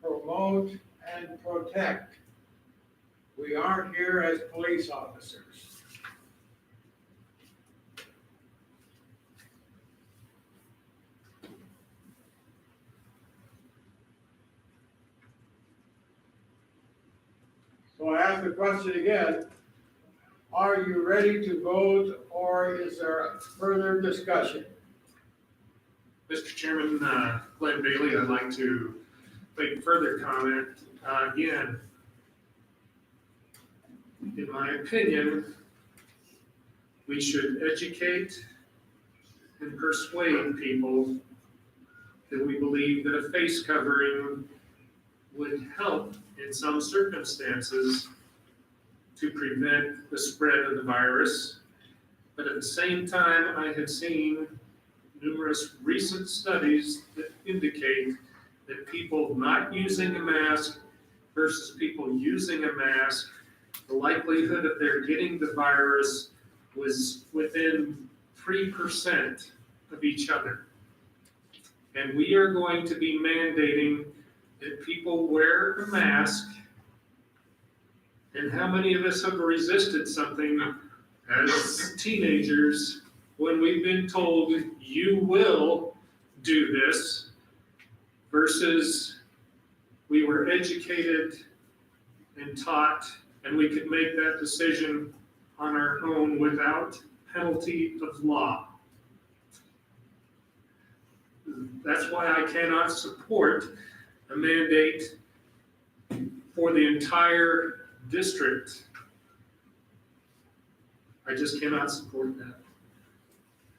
promote, and protect. We aren't here as police officers. So I ask the question again, are you ready to vote, or is there further discussion? Mr. Chairman, Glenn Bailey, I'd like to make further comment. Again, in my opinion, we should educate and persuade people that we believe that a face covering would help in some circumstances to prevent the spread of the virus. But at the same time, I have seen numerous recent studies that indicate that people not using a mask versus people using a mask, the likelihood of their getting the virus was within 3% of each other. And we are going to be mandating that people wear a mask. And how many of us have resisted something as teenagers when we've been told, you will do this, versus we were educated and taught, and we could make that decision on our own without penalty of law. That's why I cannot support a mandate for the entire district. I just cannot support that.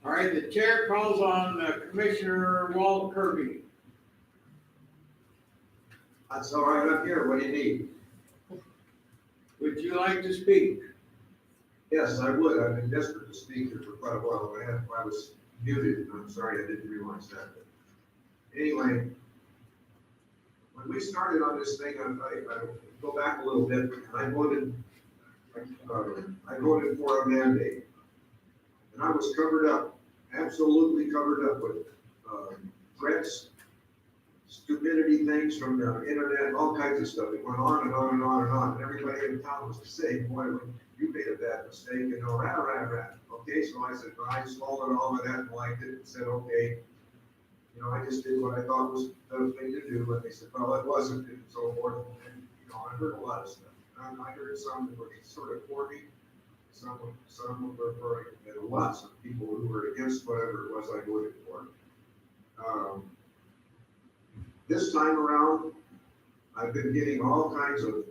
All right, the chair calls on Commissioner Walt Kirby. That's all right, I'm here, what do you need? Would you like to speak? Yes, I would, I've been desperate to speak here for quite a while, I was muted, and I'm sorry, I didn't realize that. But anyway, when we started on this thing, I go back a little bit, I voted for a mandate. And I was covered up, absolutely covered up with threats, stupidity things from the internet, all kinds of stuff. It went on and on and on and on. And everybody in town was saying, boy, you made a bad mistake, rah. Okay, so I said, well, I swallowed all of that and liked it and said, okay. I just did what I thought was the thing to do. And they said, well, it wasn't, and so forth. And, I heard a lot of stuff. And I heard some that were sort of for me. Some were referring to lots of people who were against whatever it was I voted for. This time around, I've been getting all kinds of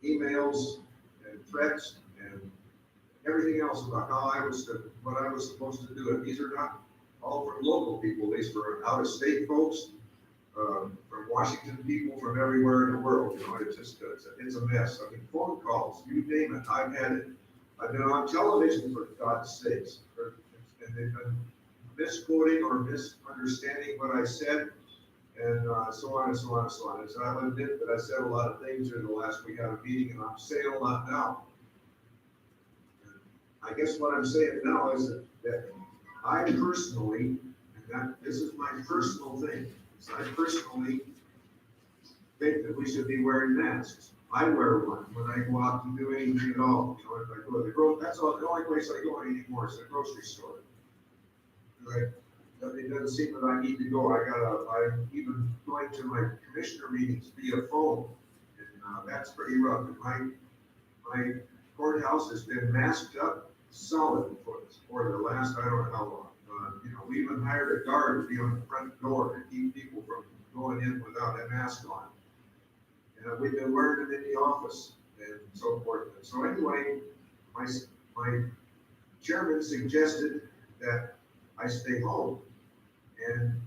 emails and threats and everything else about what I was supposed to do. And these are not all from local people, these are out-of-state folks, from Washington people, from everywhere in the world. It's just, it's a mess. I mean, phone calls, you name it, I've had it. I've been on television for God's sakes, and they've been misquoting or misunderstanding what I said, and so on and so on and so on. And so I'll admit that I said a lot of things during the last week at a meeting, and I'm saying a lot now. And I guess what I'm saying now is that I personally, and this is my personal thing, is I personally think that we should be wearing masks. I wear one when I go out to do anything at all. If I go to the grocery, that's all, the only place I go anymore is the grocery store. It doesn't seem that I need to go. I'm even going to my commissioner meetings via phone, and that's pretty rough. And my courthouse has been masked up solid for the last, I don't know how long. We even hired a guard to be on the front door to keep people from going in without a mask on. And we've been wearing them in the office and so forth. And so anyway, my chairman suggested that I stay home and,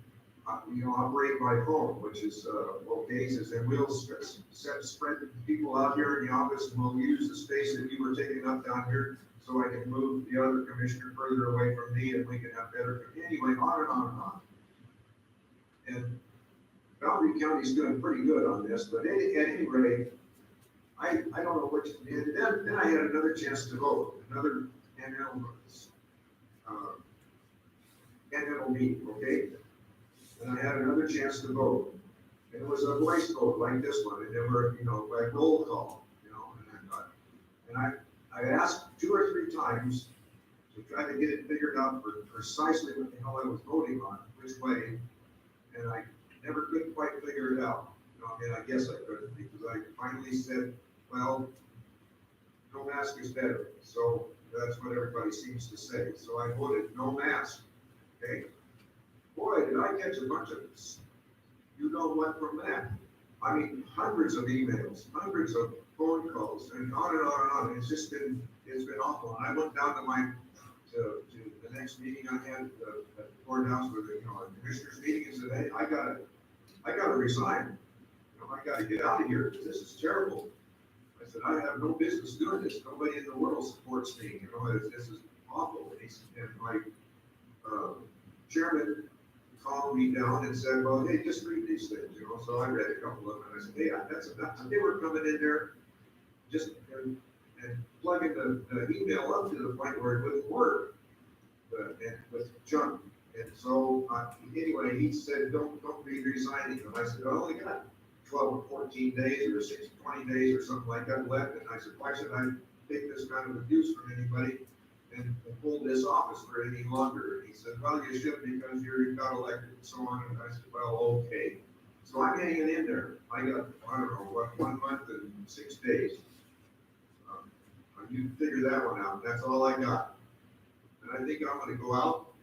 operate by phone, which is, okay. He says, and we'll spread people out here in the office, and we'll use the space that you were taking up down here so I can move the other commissioner further away from me and we can have better, anyway, on and on and on. And Boundary County's doing pretty good on this, but at any rate, I don't know which, then I had another chance to vote, another Panhandle meeting, okay? And I had another chance to vote. And it was a voice vote like this one, and there were, by roll call, and I asked 2 or 3 times to try to get it figured out for precisely what the hell I was voting on, which way, and I never could quite figure it out. I guess I couldn't, because I finally said, well, no mask is better. So that's what everybody seems to say. So I voted no mask, okay? Boy, did I catch a bunch of you-know-what from that. I mean, hundreds of emails, hundreds of phone calls, and on and on and on. It's been awful. And I went down to the next meeting I had at the courthouse with a commissioners meeting and said, hey, I gotta resign. I gotta get out of here. This is terrible. I said, I have no business doing this. Nobody in the world supports me. This is awful. And my chairman calmed me down and said, well, hey, just read these things, So I read a couple of them and I said, hey, that's enough. And they were coming in there just and plugging the email up to the point where it wouldn't work, and with junk. And so anyway, he said, don't be resigning. And I said, I only got 12 or 14 days or 20 days or something like that left. And I said, why should I take this kind of abuse from anybody? and hold this office for any longer. And he said, well, you should because you got elected and so on. And I said, well, okay. So I'm hanging in there. I got, I don't know, what, 1 month and 6 days. You figure that one out. That's all I got. And I think I'm gonna go out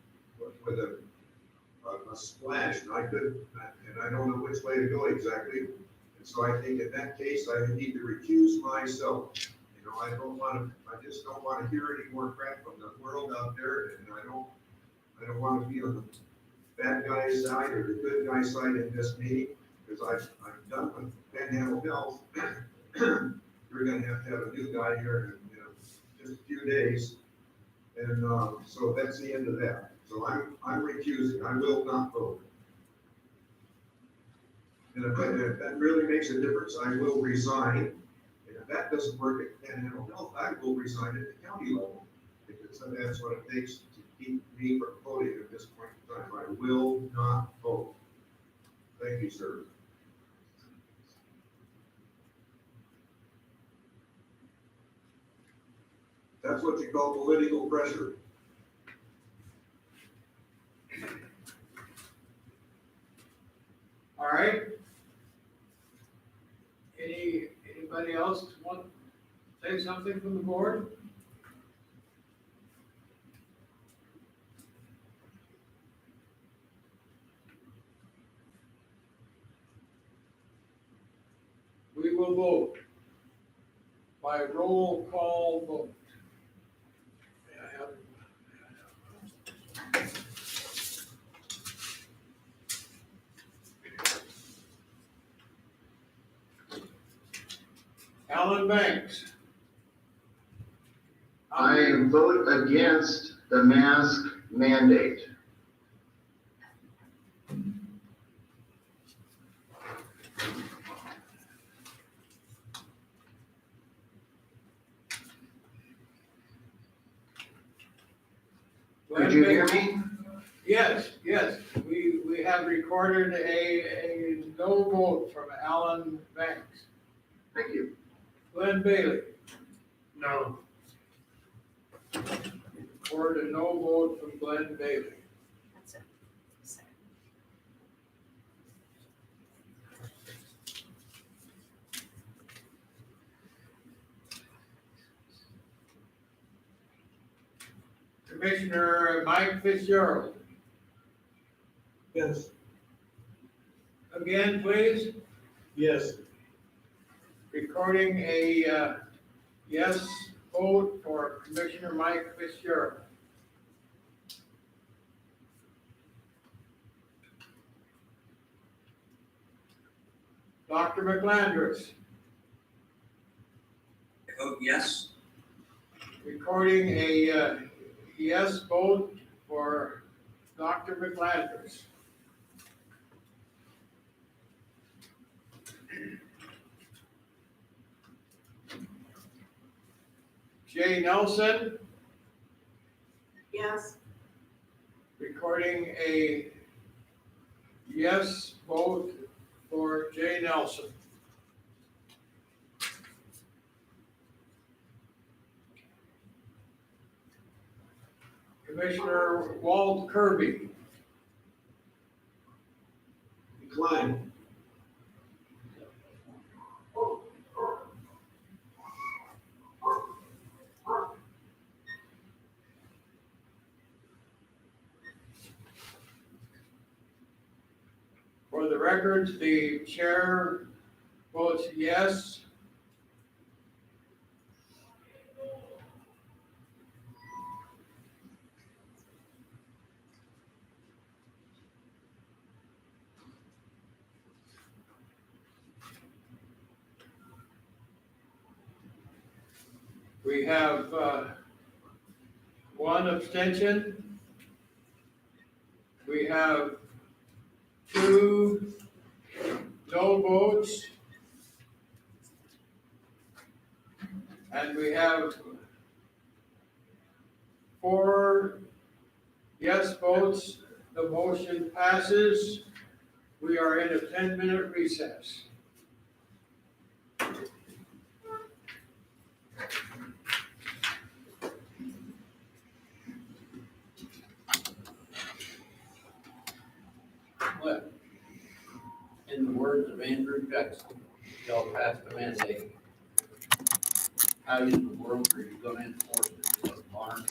with a splash. And I don't know which way to go exactly. And so I think in that case, I need to recuse myself. You know, I just don't want to hear any more crap from the world out there, and I don't want to be on the bad guy's side or the good guy's side in this meeting, because I'm done with Panhandle Health. We're gonna have a new guy here in, just a few days, and so that's the end of that. So I'm recusing. I will not vote. And if that really makes a difference, I will resign. And if that doesn't work at Panhandle Health, I will resign at the county level. Because that's what it takes to keep me from voting at this point in time. I will not vote. Thank you, sir. That's what you call political pressure. All right. Anybody else want to say something from the board? We will vote by roll call vote. May I have- Alan Banks. I vote against the mask mandate. Did you hear me? Yes, we have recorded a no vote from Alan Banks. Thank you. Glenn Bailey, No. recorded a no vote from Glenn Bailey. That's it. Commissioner Mike Fitzgerald, Yes. again, please, Yes. recording a yes vote for Commissioner Mike Fitzgerald. Dr. McLandris, I vote yes. recording a yes vote for Dr. McLandris. Jay Nelson, Yes. recording a yes vote for Jay Nelson. Commissioner Walt Kirby, Decline. for the record, the chair votes yes. We have one abstention. We have 2 no votes. And we have 4 yes votes. The motion passes. We are in a 10-minute recess. words of Andrew Jackson, shall pass the mandate. How in the world are you gonna enforce it? Barn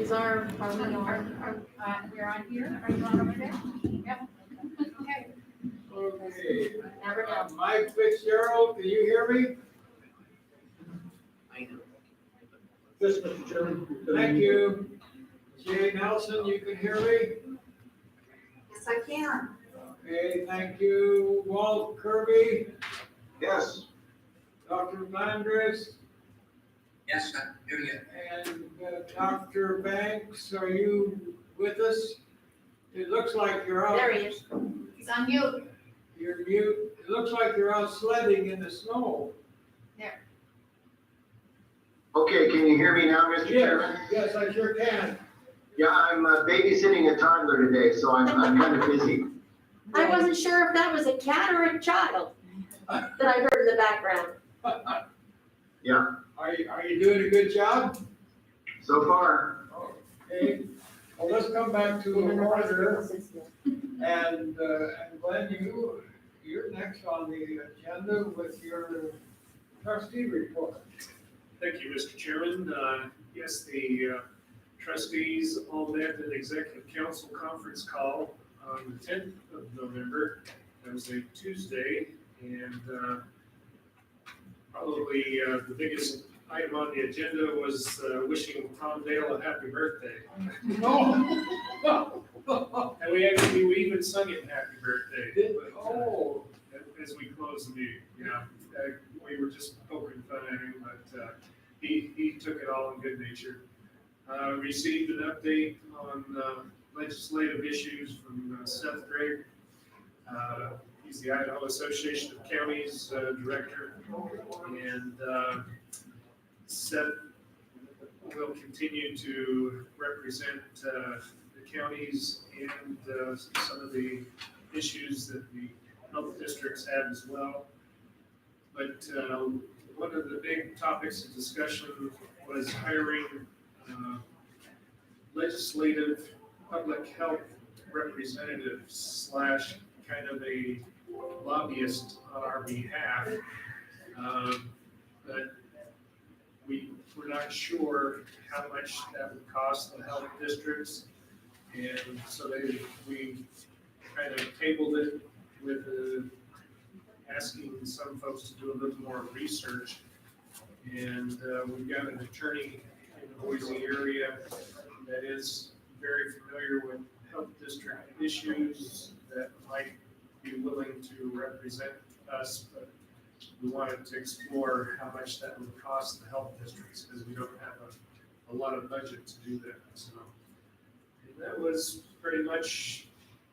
is our, We're on here, are you on over there? Yep. Okay. Okay. never know. Mike Fitzgerald, can you hear me? Yes, Mr. Chairman. Thank you. Jay Nelson, you can hear me? Yes, I can. Okay, thank you. Walt Kirby, Yes, Dr. Landris, Yes, I'm hearing you. and Dr. Banks, are you with us? It looks like you're out. There he is. He's on mute. You're mute. It looks like you're out sledding in the snow. Okay, can you hear me now, Mr. Chairman? Yes, I sure can. Yeah, I'm babysitting a toddler today, so I'm kind of busy. I wasn't sure if that was a cat or a child that I heard in the background. Yeah, Are you doing a good job? so far. Okay, well, let's come back to the order. And Glenn, you're next on the agenda with your trustee report. Thank you, Mr. Chairman. Yes, the trustees all met at an executive council conference call on the 10th of November. That was a Tuesday, and probably the biggest item on the agenda was wishing Tom Dale a happy birthday. And we even sung it happy birthday. Oh. As we closed the meeting, yeah. We were just poking fun at him, but he took it all in good nature. Received an update on legislative issues from Seth Gregg. He's the Idaho Association of Counties Director, and Seth will continue to represent the counties and some of the issues that the health districts have as well. But one of the big topics of discussion was hiring legislative public health representatives / kind of a lobbyist on our behalf. But we're not sure how much that would cost the health districts. And so we kind of tabled it with asking some folks to do a little more research. And we've got an attorney in the Boise area that is very familiar with health district issues that might be willing to represent us, but we wanted to explore how much that would cost the health districts, because we don't have a lot of budget to do that. So, and that was pretty much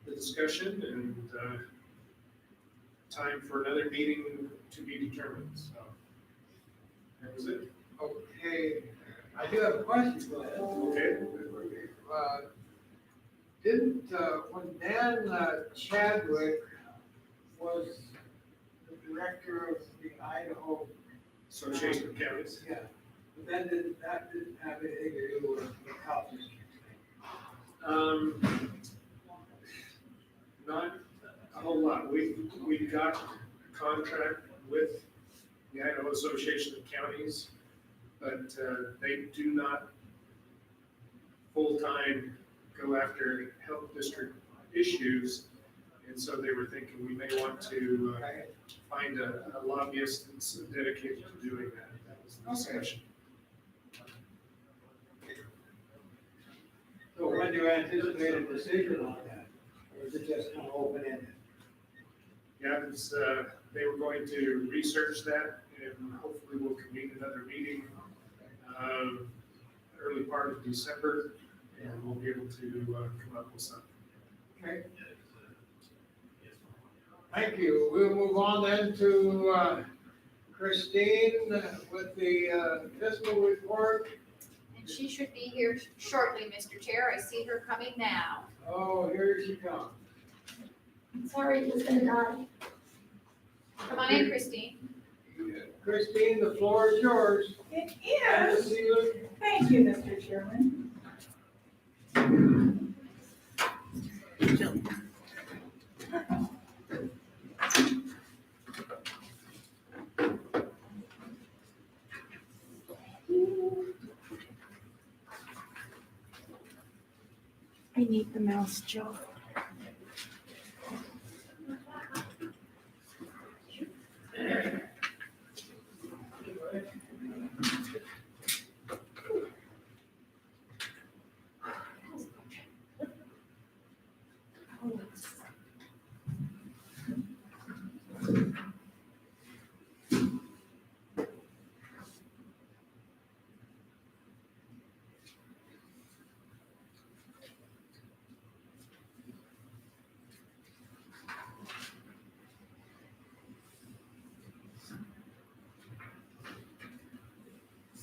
the discussion, and time for another meeting to be determined. So that was it. Okay, I do have a question, Glenn. Okay. When Dan Chadwick was the director of the Idaho Association of Counties. Yeah, but that didn't have anything to do with the health district. Not a whole lot. We got a contract with the Idaho Association of Counties, but they do not full-time go after health district issues. And so they were thinking we may want to find a lobbyist that's dedicated to doing that. That was the discussion. So when do you anticipate a decision on that? Or is it just kind of open-ended? Yeah, it's, they were going to research that, and hopefully we'll convene another meeting early part of December, and we'll be able to come up with something. Okay. Thank you. We'll move on then to Christine with the fiscal report. And she should be here shortly, Mr. Chair. I see her coming now. Oh, here she comes. Sorry, who's gonna die? Come on in, Christine. Christine, the floor is yours. It And the is. ceiling. Thank you, Mr. Chairman. we need the mouse, Joe.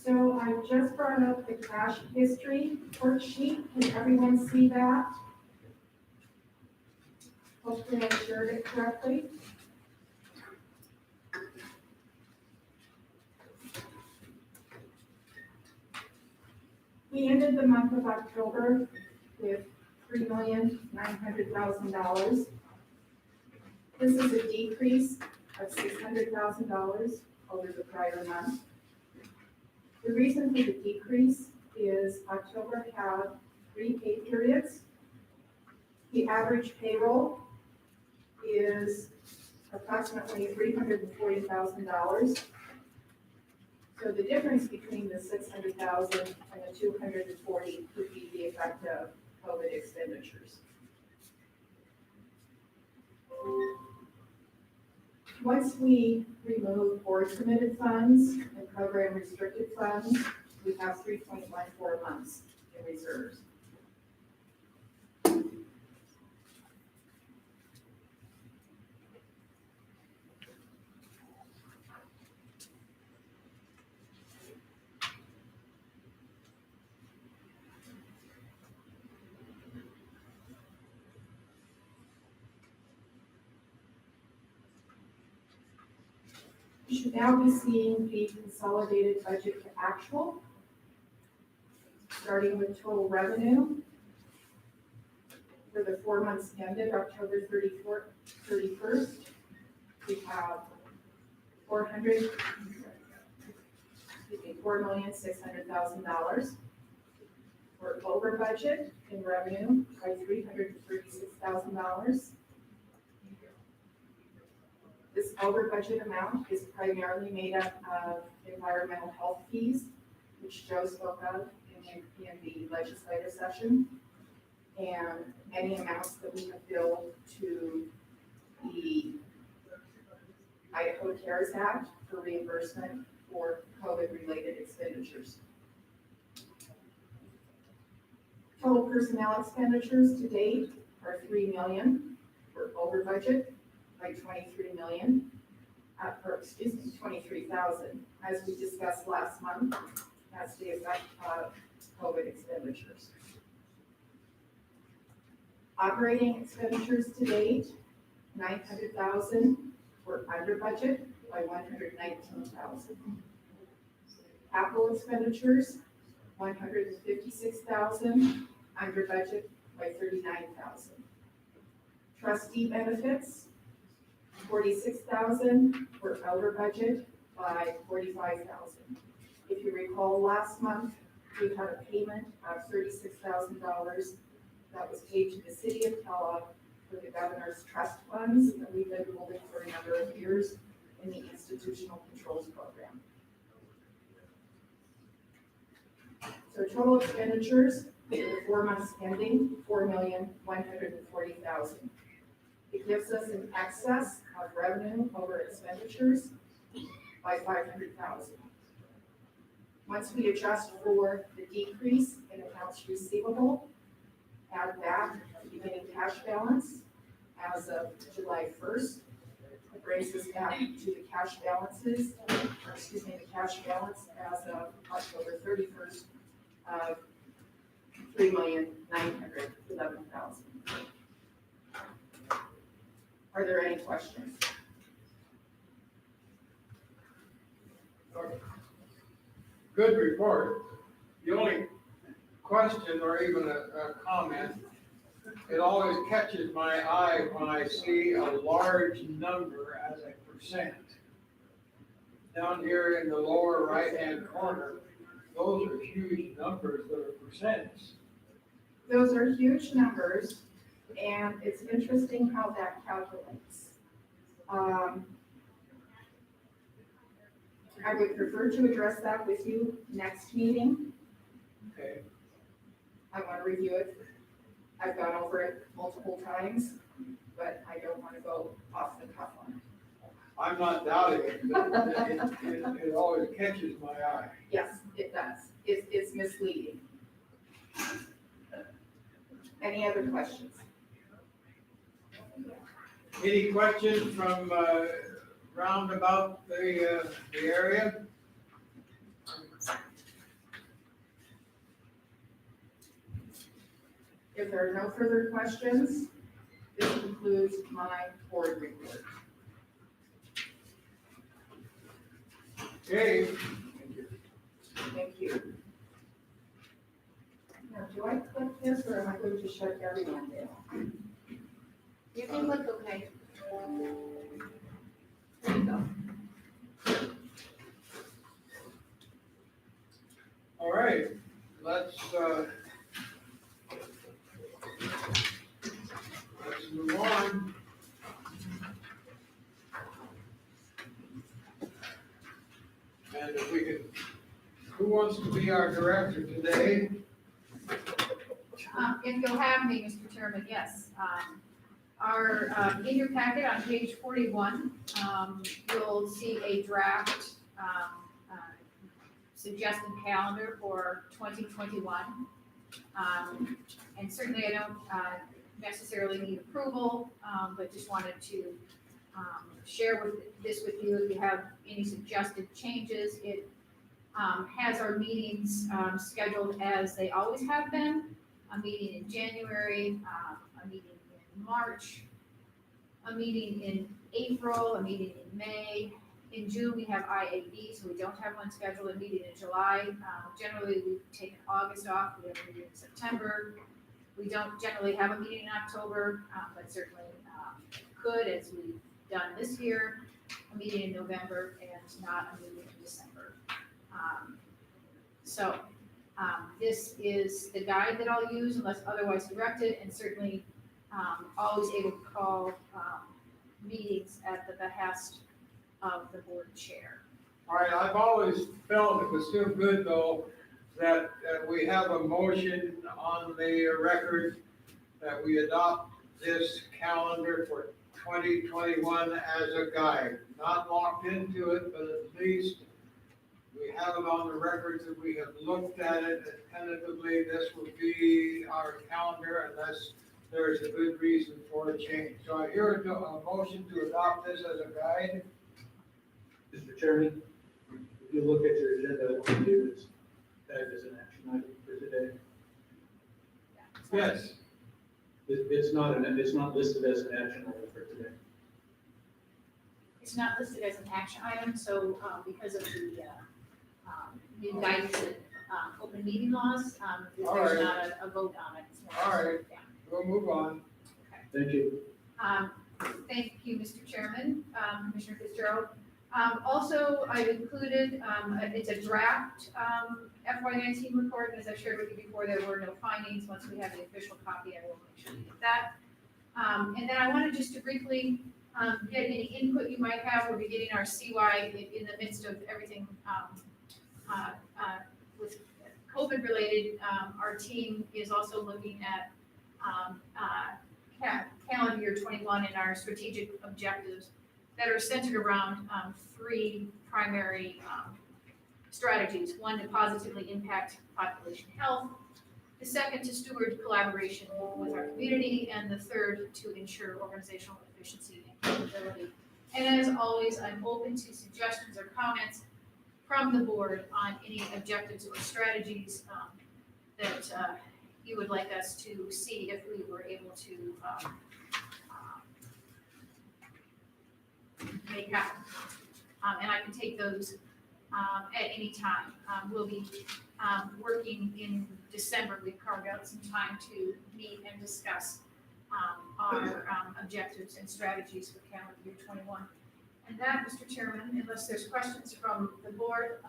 So I just brought up the cash history worksheet. Can everyone see that? Hopefully I shared it correctly. We ended the month of October with $3,900,000. This is a decrease of $600,000 over the prior month. The reason for the decrease is October had 3 pay periods. The average payroll is approximately $340,000. So the difference between the 600,000 and the 240 would be the effect of COVID expenditures. Once we remove board committed funds and program restricted funds, we have 3.14 months in reserves. You should now be seeing the consolidated budget to actual, starting with total revenue. For the 4 months ended October 31st, we have $4,600,000. We're over budget in revenue by $336,000. This over budget amount is primarily made up of environmental health fees, which Joe spoke of in the legislative session, and any amounts that we have billed to the Idaho CARES Act for reimbursement for COVID-related expenditures. Total personnel expenditures to date are $3 million. We're over budget by $23,000. As we discussed last month, that's the effect of COVID expenditures. Operating expenditures to date, $900,000. We're under budget by $119,000. Capital expenditures, $156,000, under budget by $39,000. Trustee benefits, $46,000, we're over budget by $45,000. If you recall, last month, we had a payment of $36,000 that was paid to the city of Pella for the governor's trust funds that we've been holding for a number of years in the institutional controls program. So total expenditures for the 4 months ending, $4,140,000. It gives us an excess of revenue over expenditures by $500,000. Once we adjust for the decrease in accounts receivable, add back the beginning cash balance as of July 1st, it brings us back to the cash balances, the cash balance as of October 31st of $3,911,000. Are there any questions? Good report. The only question or even a comment, it always catches my eye when I see a large number as a percent. Down here in the lower right-hand corner, those are huge numbers that are percents. Those are huge numbers, and it's interesting how that calculates. I would prefer to address that with you next meeting. Okay. I want to review it. I've gone over it multiple times, but I don't want to go off the cuff on it. I'm not doubting it, but it always catches my eye. Yes, it does. It's misleading. Any other questions? Any questions from round about the area? If there are no further questions, this concludes my board report. Okay. Thank you. Now, do I click this or am I going to shut everyone down? You can look okay. There you go. All right, let's move on. And if we could, who wants to be our director today? If you'll have me, Mr. Chairman, yes. In your packet on page 41, you'll see a draft suggested calendar for 2021. And certainly I don't necessarily need approval, but just wanted to share this with you if you have any suggested changes. It has our meetings scheduled as they always have been. A meeting in January, a meeting in March, a meeting in April, a meeting in May. In June, we have IAB, so we don't have one scheduled, a meeting in July. Generally, we've taken August off, we have a meeting in September. We don't generally have a meeting in October, but certainly could, as we've done this year, a meeting in November and not a meeting in December. This is the guide that I'll use unless otherwise directed, and certainly always able to call meetings at the behest of the board chair. All right, I've always felt it was still good though, that we have a motion on the record that we adopt this calendar for 2021 as a guide. Not locked into it, but at least we have it on the records that we have looked at it and tentatively this will be our calendar unless there's a good reason for a change. So I hear a motion to adopt this as a guide. Mr. Chairman, if you look at your agenda, what you do is tagged as an action item for today. Yes. It's not listed as an action item for today. It's not listed as an action item, so because of the new guidance and open meeting laws, All there's right. not a vote on it. It's more All right. yeah. We'll move on. Thank you. Thank you, Mr. Chairman, Commissioner Fitzgerald. Also, I've included, it's a draft FY19 report, and as I've shared with you before, there were no findings. Once we have the official copy, I will make sure you get that. And then I wanted just to briefly get any input you might have. We're beginning our CY in the midst of everything with COVID related. Our team is also looking at calendar year 21 and our strategic objectives that are centered around three primary strategies. One, to positively impact population health. The second, to steward collaboration with our community. And the third, to ensure organizational efficiency and capability. And as always, I'm open to suggestions or comments from the board on any objectives or strategies that you would like us to see if we were able to make happen. And I can take those at any time. We'll be working in December. We've carved out some time to meet and discuss our objectives and strategies for calendar year 21. And that, Mr. Chairman, unless there's questions from the board,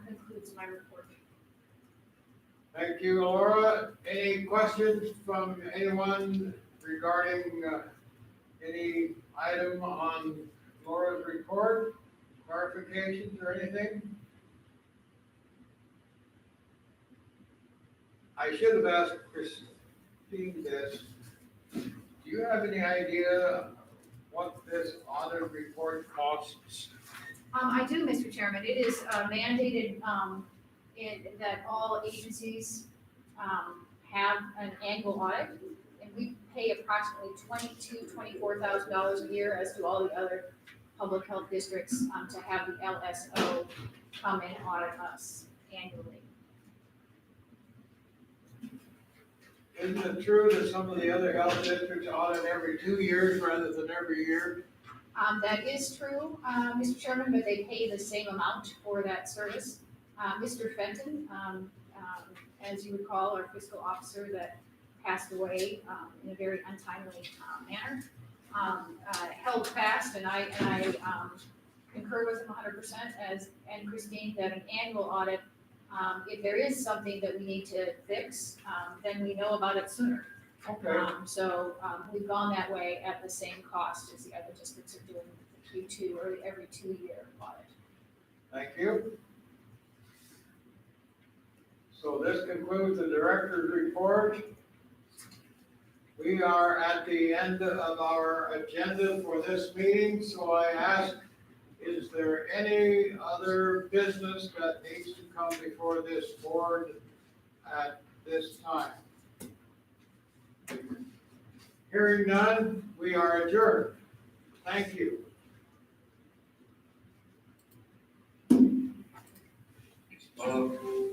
concludes my report. Thank you, Laura. Any questions from anyone regarding any item on Laura's report? Clarifications or anything? I should have asked Christine this. Do you have any idea what this audit report costs? I do, Mr. Chairman. It is mandated that all agencies have an annual audit, and we pay approximately $24,000 a year, as do all the other public health districts, to have the LSO come and audit us annually. Isn't it true that some of the other health districts audit every 2 years rather than every year? That is true, Mr. Chairman, but they pay the same amount for that service. Mr. Fenton, as you recall, our fiscal officer that passed away in a very untimely manner, held fast, and I concur with him 100%, and Christine, that an annual audit, if there is something that we need to fix, then we know about it sooner. Okay. So we've gone that way at the same cost as the other districts are doing the Q2 or every 2-year audit. Thank you. So this concludes the director's report. We are at the end of our agenda for this meeting, so I ask, is there any other business that needs to come before this board at this time? Hearing none, we are adjourned. Thank you. Well,